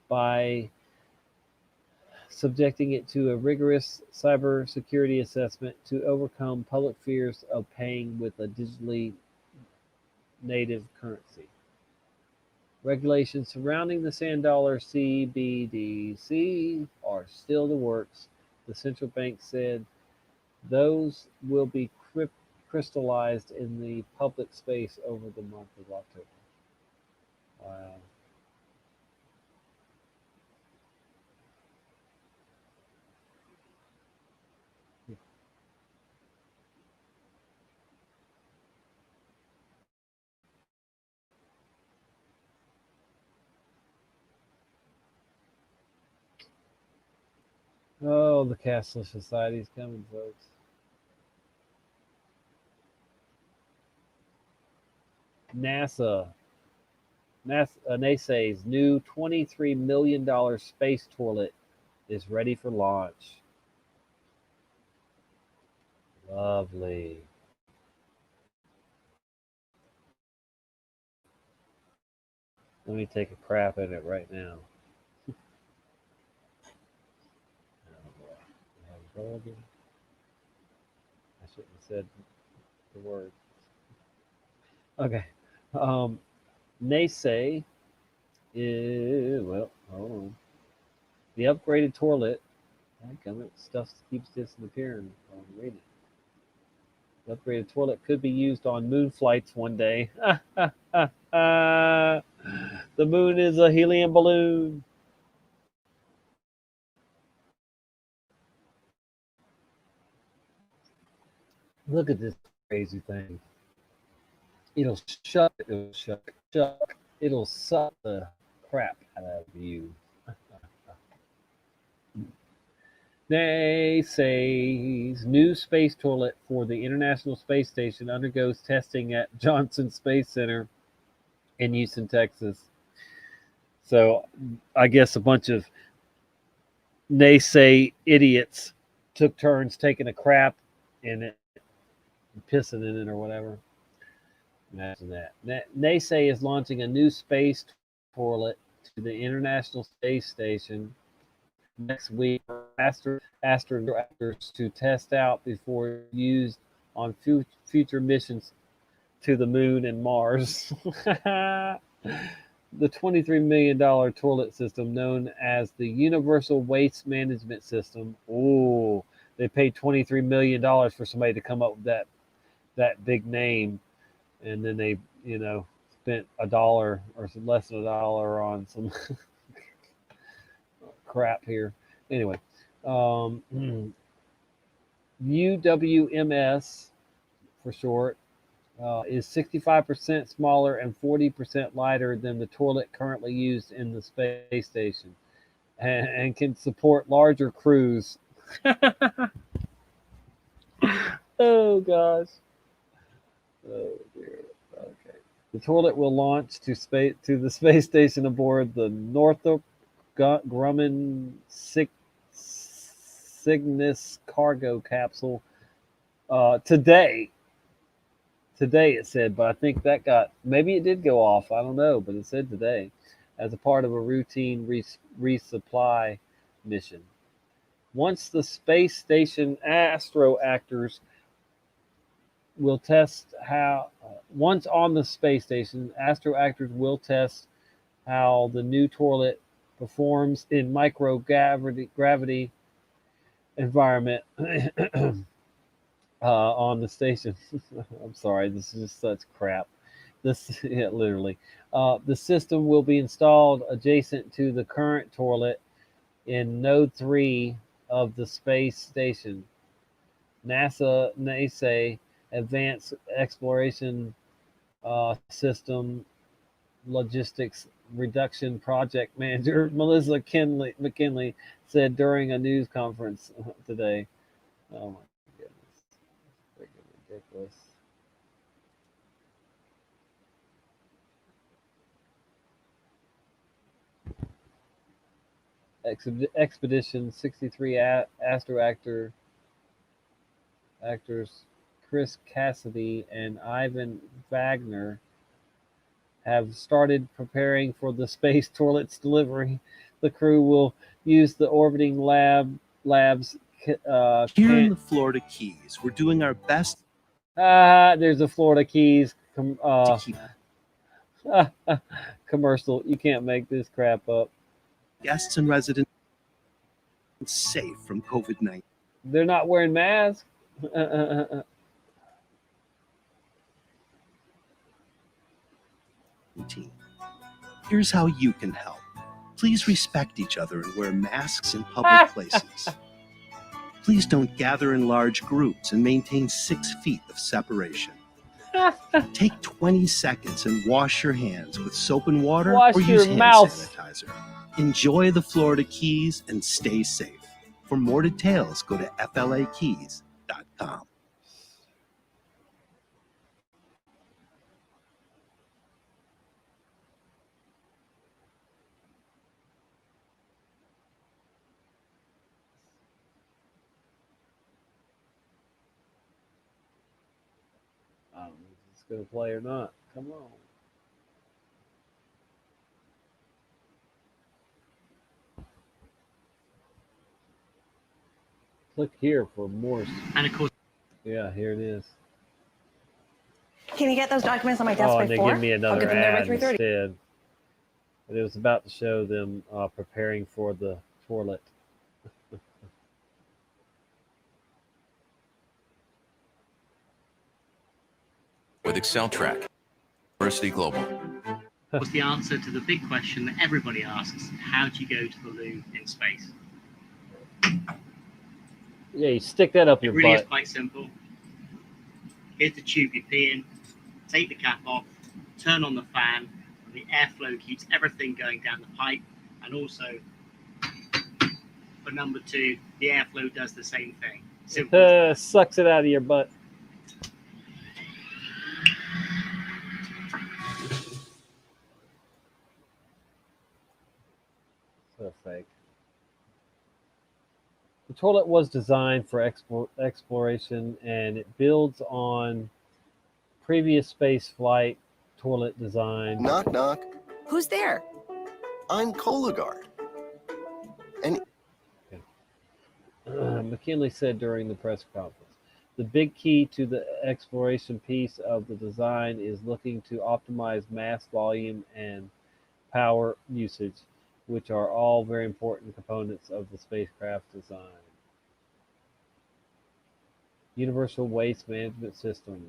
by subjecting it to a rigorous cybersecurity assessment to overcome public fears of paying with a digitally native currency. Regulations surrounding the sand dollar CBDC are still in the works. The central bank said those will be crystallized in the public space over the month of October. Wow. Oh, the cashless society is coming, folks. NASA's new $23 million space toilet is ready for launch. Lovely. Let me take a crap in it right now. I shouldn't have said the word. Okay. NASA is, well, hold on. The upgraded toilet, stuff keeps disappearing while I'm reading. The upgraded toilet could be used on moon flights one day. The moon is a helium balloon. Look at this crazy thing. It'll suck the crap out of you. NASA's new space toilet for the International Space Station undergoes testing at Johnson Space Center in Houston, Texas. So I guess a bunch of NASA idiots took turns taking a crap in it, pissing in it or whatever. Imagine that. NASA is launching a new space toilet to the International Space Station next week for astronauts to test out before used on future missions to the moon and Mars. The $23 million toilet system, known as the Universal Waste Management System. Oh, they paid $23 million for somebody to come up with that big name. And then they, spent $1 or less than $1 on some crap here. Anyway, UWMS for short is 65% smaller and 40% lighter than the toilet currently used in the space station, and can support larger crews. Oh gosh. Oh dear. Okay. The toilet will launch to the space station aboard the Northrop Grumman Cygnus cargo capsule today. Today it said, but I think maybe it did go off. I don't know, but it said today as a part of a routine resupply mission. Once the space station astroactors will test once on the space station, astroactors will test how the new toilet performs in microgravity environment on the station. I'm sorry, this is just such crap. Literally. The system will be installed adjacent to the current toilet in Node 3 of the space station. NASA Advanced Exploration System Logistics Reduction Project Manager Melissa McKinley said during a news conference today. Oh my goodness. Freaking ridiculous. Expedition 63 actors Chris Cassidy and Ivan Wagner have started preparing for the space toilet's delivery. The crew will use the orbiting labs. Here in the Florida Keys, we're doing our best. There's the Florida Keys to keep commercial. You can't make this crap up. guests and residents safe from COVID-19. They're not wearing masks. Here's how you can help. Please respect each other and wear masks in public places. Please don't gather in large groups and maintain 6 feet of separation. Take 20 seconds and wash your hands with soap and water Wash or your use hand mouth. sanitizer. Enjoy the Florida Keys and stay safe. For more details, go to flakeys.com. I don't know if it's going to play or not. Come on. Click here for more. And of course, yeah, here it is. Can you get those documents on my desk Oh, by and they 4? give me I'll another get them there by ad 3:30. instead. But it was about to show them preparing for the toilet. With Excel Track, University Global. what's the answer to the big question that everybody asks? How do you go to the loo in space? Yeah, you stick that up It your really is butt. quite simple. Here's the tube you pee in. Take the cap off. Turn on the fan. And the airflow keeps everything going down the pipe. And also, for number 2, the airflow does the same thing. Simple. Sucks it out of your butt. So fake. The toilet was designed for exploration, and it builds on previous space flight toilet design. Knock, knock. Who's there? I'm Cologuard. And McKinley said during the press conference, the big key to the exploration piece of the design is looking to optimize mass volume and power usage, which are all very important components of the spacecraft design. Universal Waste Management System,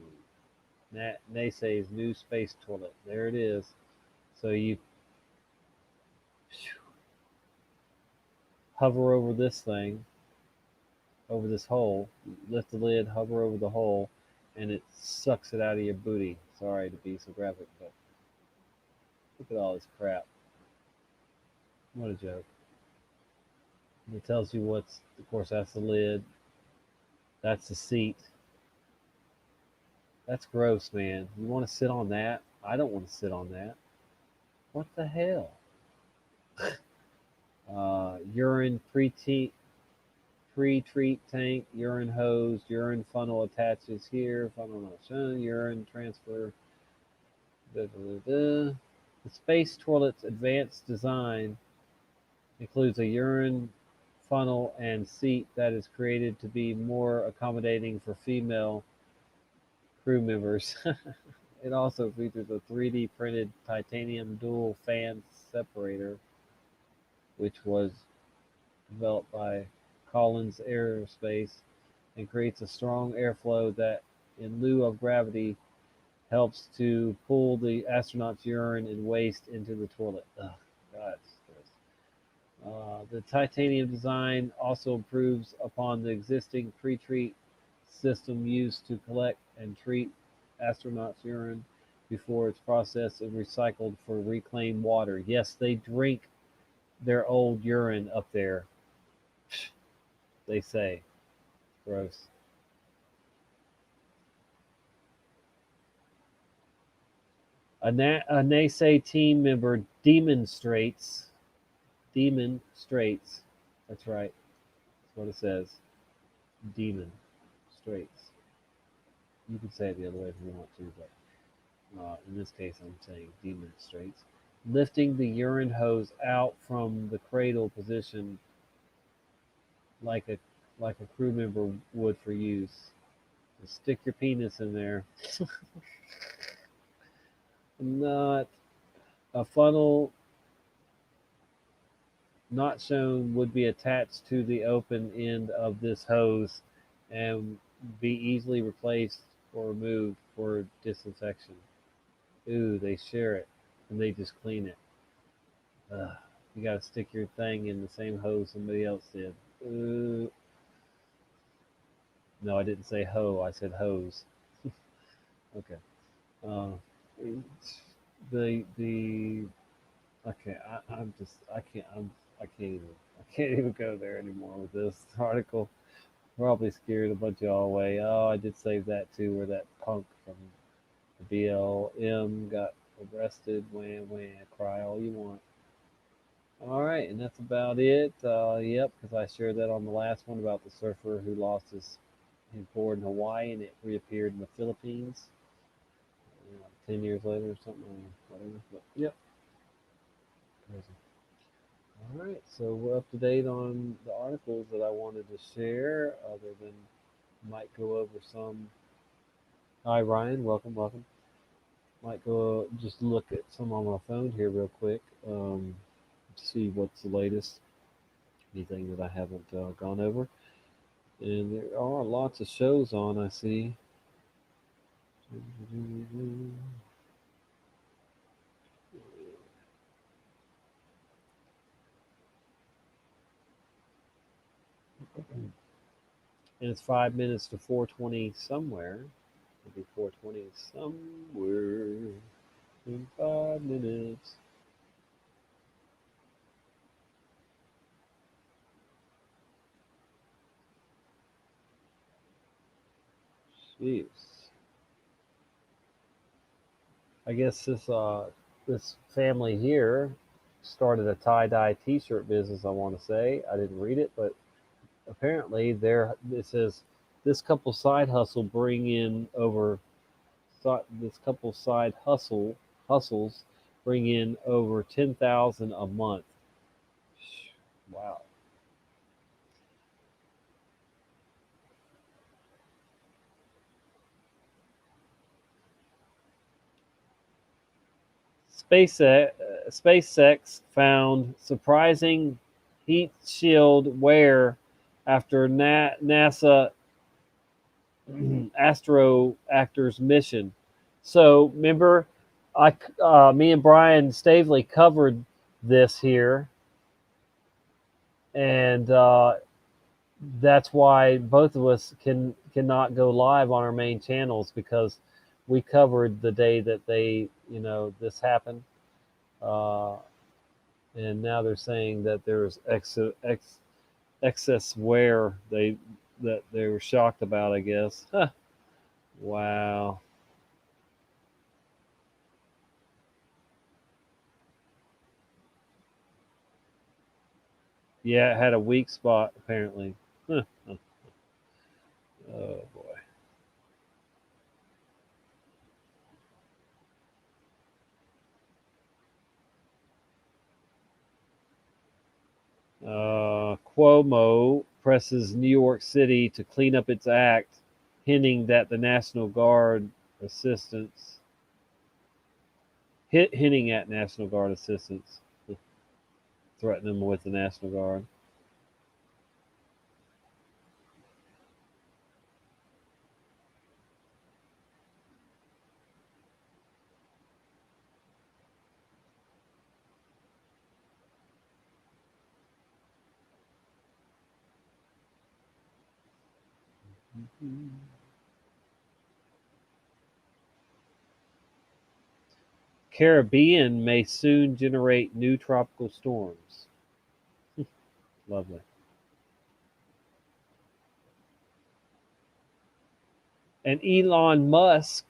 NASA's new space toilet. There it is. So you hover over this thing, over this hole, lift the lid, hover over the hole, and it sucks it out of your booty. Sorry to be so graphic, but look at all this crap. What a joke. It tells you what's, of course, that's the lid. That's the seat. That's gross, man. You want to sit on that? I don't want to sit on that. What the hell? Urine pre-treat tank, urine hose, urine funnel attaches here, funnel not shown, urine transfer. The space toilet's advanced design includes a urine funnel and seat that is created to be more accommodating for female crew members. It also features a 3D printed titanium dual fan separator, which was developed by Collins Aerospace and creates a strong airflow that, in lieu of gravity, helps to pull the astronaut's urine and waste into the toilet. Ugh, God. The titanium design also improves upon the existing pre-treat system used to collect and treat astronauts' urine before it's processed and recycled for reclaimed water. Yes, they drink their old urine up there, they say. Gross. A NASA team member demonstrates. That's right. That's what it says. Demonstrates. You can say it the other way if you want to, but in this case I'm saying demonstrates. lifting the urine hose out from the cradle position like a crew member would for use. Just stick your penis in there. Not a funnel not shown would be attached to the open end of this hose and be easily replaced or removed for disinfection. Ooh, they share it and they just clean it. You gotta stick your thing in the same hose somebody else did. Ooh. No, I didn't say hoe, I said hose. Okay. The okay, I can't even go there anymore with this article. Probably scared a bunch of y'all away. Oh, I did save that too, where that punk from the BLM got arrested. Wham wham, cry all you want. All right, and that's about it. Yep, because I shared that on the last one about the surfer who lost his board in Hawaii and it reappeared in the Philippines. 10 years later or something, or whatever. But yep. Crazy. All right, so we're up to date on the articles that I wanted to share, other than might go over some. Hi, Ryan. Welcome. Might go just look at some on my phone here real quick. See what's the latest. Anything that I haven't gone over. And there are lots of shows on, I see. And it's 5 minutes to 4:20 somewhere. It'll be 4:20 somewhere in 5 minutes. Jeez. I guess this family here started a tie-dye T-shirt business. I want to say I didn't read it, but apparently it says this couple side hustle bring in over. This couple side hustles bring in over 10,000 a month. Wow. SpaceX found surprising heat shield wear after NASA Astro Actors mission. So remember, me and Brian Stavely covered this here, and that's why both of us cannot go live on our main channels, because we covered the day that this happened, and now they're saying that there's excess wear that they were shocked about, I guess. Huh. Wow. Yeah, it had a weak spot apparently. Huh. Oh boy. Cuomo presses New York City to clean up its act, hinting that the National Guard assistance. Hinting at National Guard assistance. Threatening them with the National Guard. Caribbean may soon generate new tropical storms. Lovely. And Elon Musk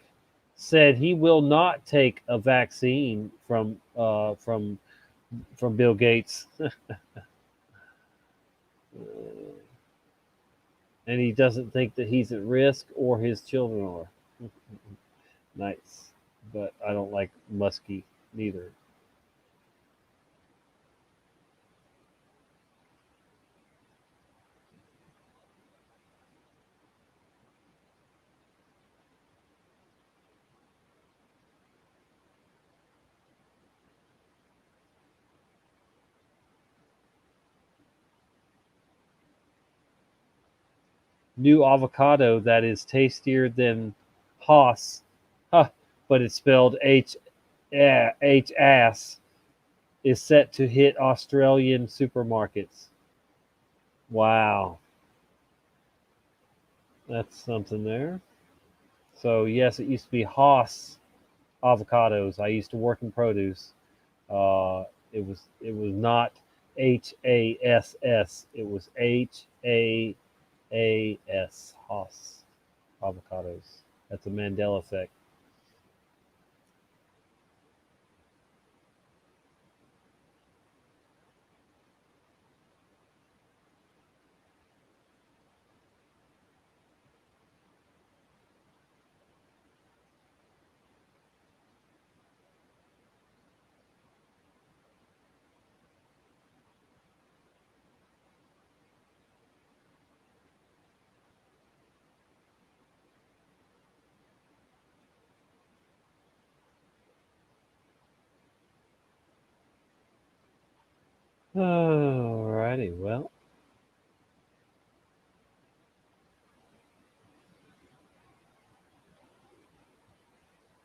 said he will not take a vaccine from Bill Gates. And he doesn't think that he's at risk or his children are. Nice. But I don't like Muskie neither. new avocado that is tastier than Haas, huh, but it's spelled H ass, is set to hit Australian supermarkets. Wow. That's something there. So yes, it used to be Haas avocados. I used to work in produce. It was not HASS. It was HAAS. Haas avocados. That's a Mandela effect. Alrighty, well.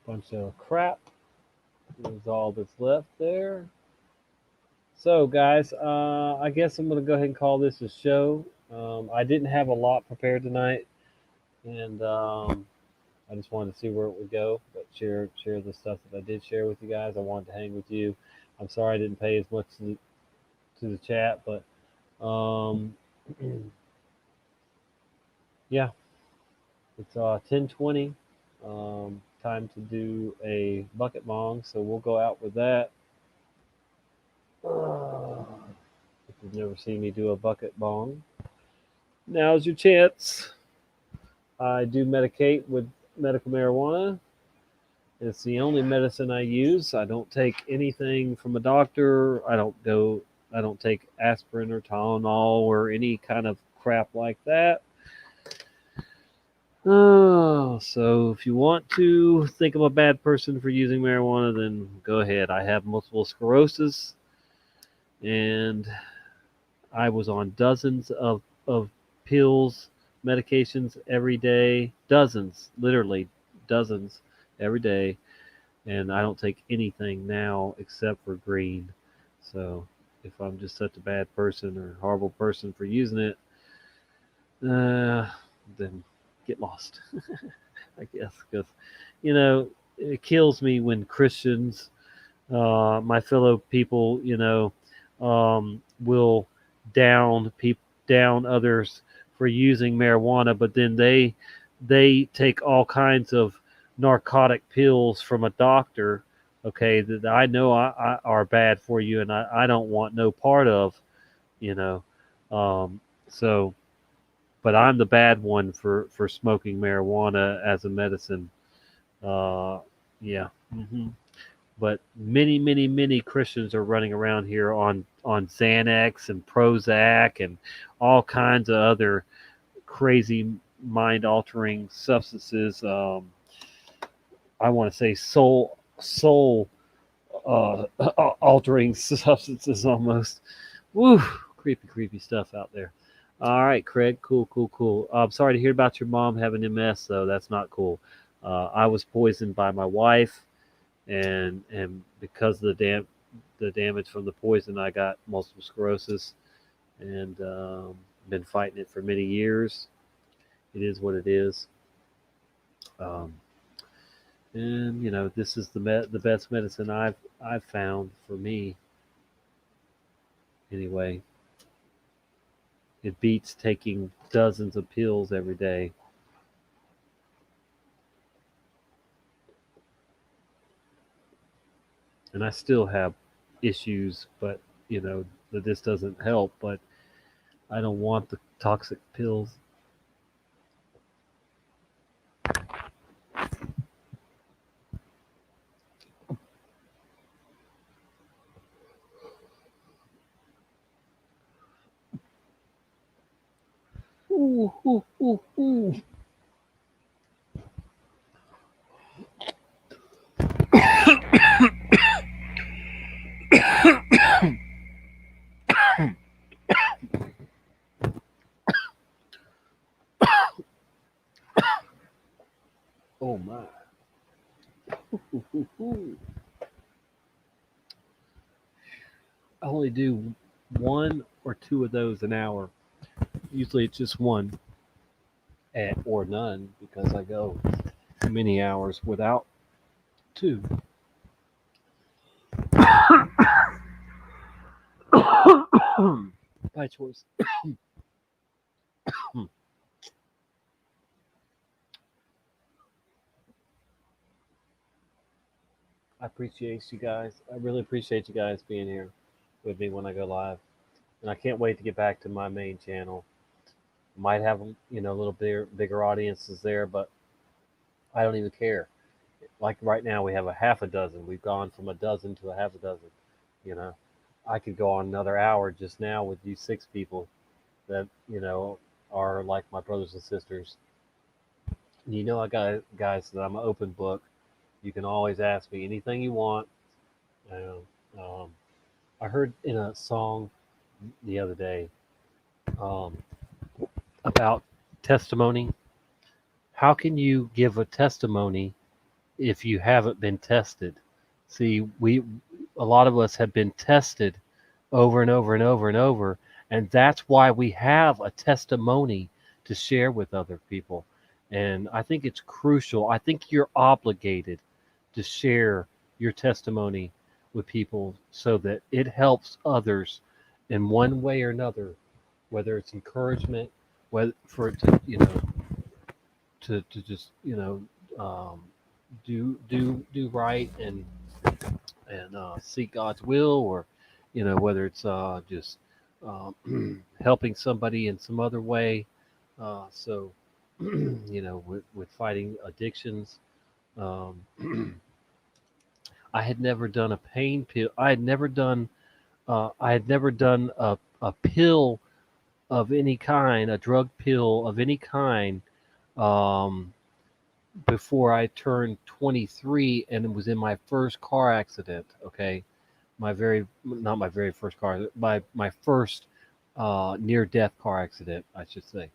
Bunch of crap is all that's left there. So, guys, I guess I'm going to go ahead and call this a show. I didn't have a lot prepared tonight, and I just wanted to see where it would go, but share the stuff that I did share with you guys. I wanted to hang with you. I'm sorry I didn't pay as much to the chat, but yeah, it's 10:20. Time to do a bucket bong, so we'll go out with that. If you've never seen me do a bucket bong, now's your chance. I do medicate with medical marijuana. It's the only medicine I use. I don't take anything from a doctor. I don't take aspirin or Tylenol or any kind of crap like that. Oh, so if you want to think I'm a bad person for using marijuana, then go ahead. I have multiple sclerosis, and I was on dozens of pills, medications every day, dozens, literally dozens every day, and I don't take anything now except for green. So if I'm just such a bad person or horrible person for using it, then get lost, I guess, because it kills me when Christians, my fellow people, will down others for using marijuana, but then they take all kinds of narcotic pills from a doctor, okay, that I know I are bad for you, and I don't want no part of, so. But I'm the bad one for smoking marijuana as a medicine. Yeah. But many Christians are running around here on Xanax and Prozac and all kinds of other crazy mind-altering substances. I want to say soul altering substances almost. Woo, creepy stuff out there. All right, Craig. Cool. I'm sorry to hear about your mom having MS, though. That's not cool. I was poisoned by my wife, and because of the damage from the poison, I got multiple sclerosis, and been fighting it for many years. It is what it is. And this is the best medicine I've found for me. Anyway. It beats taking dozens of pills every day. And I still have issues, but that this doesn't help, but I don't want the toxic pills. Ooh. Oh my. I only do one or two of those an hour. Usually it's just one or none because I go many hours without two. By choice. I appreciate you guys. I really appreciate you guys being here with me when I go live. And I can't wait to get back to my main channel. Might have a little bigger audiences there, but I don't even care. Like right now, we have a half a dozen. We've gone from a dozen to a half a dozen. You know, I could go on another hour just now with you 6 people that are like my brothers and sisters. I got guys that I'm an open book. You can always ask me anything you want. Um, I heard in a song the other day um, about testimony. How can you give a testimony if you haven't been tested? See, a lot of us have been tested over and over and over and over, and that's why we have a testimony to share with other people. And I think it's crucial. I think you're obligated to share your testimony with people so that it helps others in one way or another, whether it's encouragement, whether for it to to just do right and seek God's will, or whether it's just helping somebody in some other way. So with fighting addictions, um, I had never done a pain pill. I had never done a pill of any kind, a drug pill of any kind, um, before I turned 23, and it was in my first car accident. Okay, not my very first car, my first near death car accident, I should say.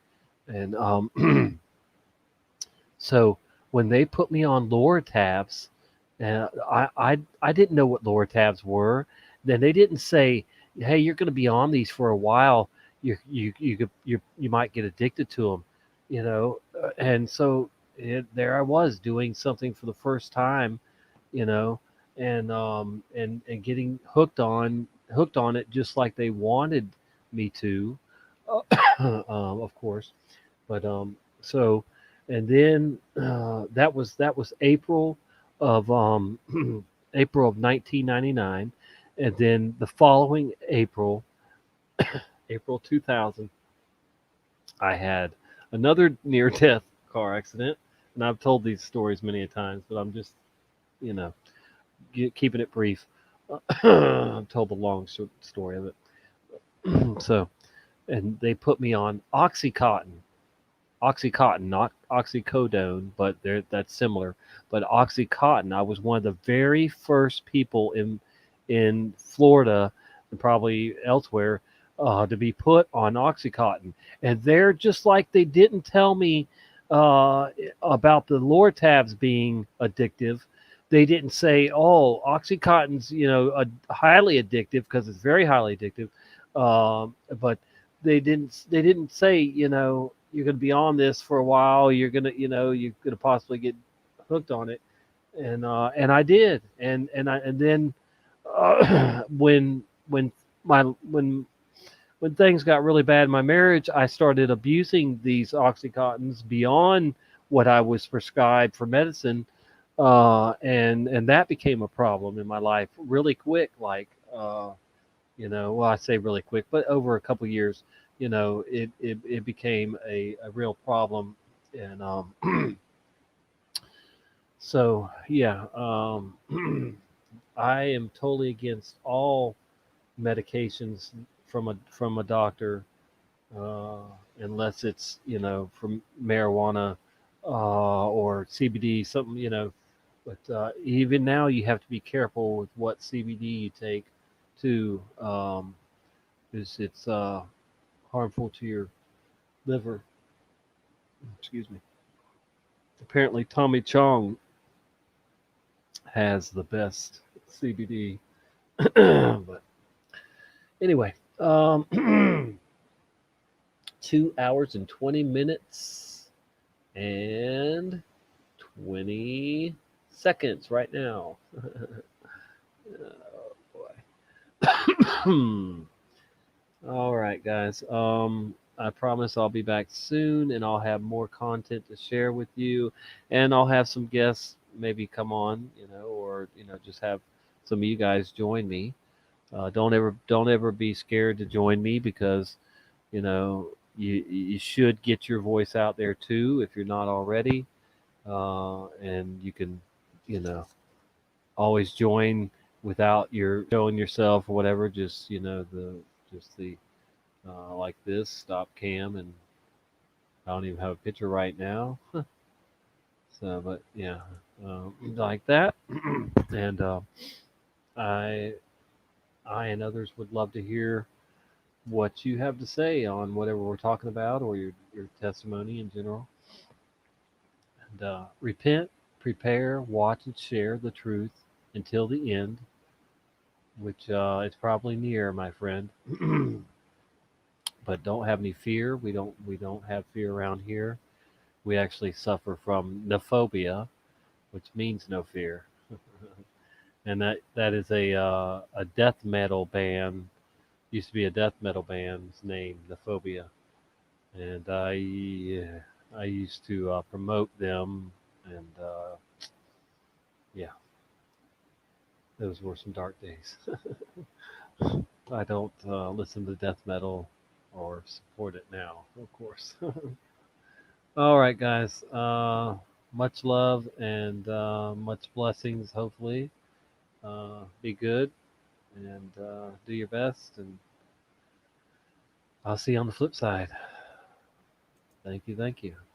And so when they put me on Lortabs, and I didn't know what Lortabs were. Then they didn't say, "Hey, you're going to be on these for a while. You might get addicted to them," And so there I was doing something for the first time, you know, and getting hooked on it just like they wanted me to, of course. But so, and then that was April of April of 1999, and then the following April, April 2000, I had another near death car accident, and I've told these stories many a times, but I'm just you know keeping it brief. I've told the long story of it. So, and they put me on Oxycontin, not oxycodone, but that's similar. But Oxycontin, I was one of the very first people in Florida and probably elsewhere to be put on Oxycontin, and they're just like they didn't tell me about the Lortabs being addictive. They didn't say, "Oh, Oxycontin's highly addictive," because it's very highly addictive. But they didn't say you're going to be on this for a while. You're going to possibly get hooked on it, and I did, and then when my when things got really bad in my marriage, I started abusing these Oxycontins beyond what I was prescribed for medicine, and that became a problem in my life really quick. Like, well, I say really quick, but over a couple years, it became a real problem, and so yeah, I am totally against all medications from a doctor, uh, unless it's from marijuana or CBD, something But even now, you have to be careful with what CBD you take, too, because it's harmful to your liver. Excuse me. Apparently, Tommy Chong has the best CBD. But anyway, 2 hours and 20 minutes and 20 seconds right now. Oh boy. All right, guys. I promise I'll be back soon, and I'll have more content to share with you, and I'll have some guests maybe come on, or just have some of you guys join me. Don't ever be scared to join me, because you should get your voice out there too if you're not already, and you can always join without your showing yourself or whatever. Just the like this stop cam, and I don't even have a picture right now. So, but yeah, like that, and I and others would love to hear what you have to say on whatever we're talking about, or your testimony in general. And repent, prepare, watch, and share the truth until the end, which is probably near, my friend. But don't have any fear. We don't have fear around here. We actually suffer from nephobia, which means no fear. And that is a death metal band. Used to be a death metal band's name, Nephobia, and I used to promote them, and yeah, those were some dark days. I don't listen to death metal or support it now, of course. All right, guys. Much love and much blessings. Hopefully, be good and do your best. And I'll see you on the flip side. Thank you. Thank you.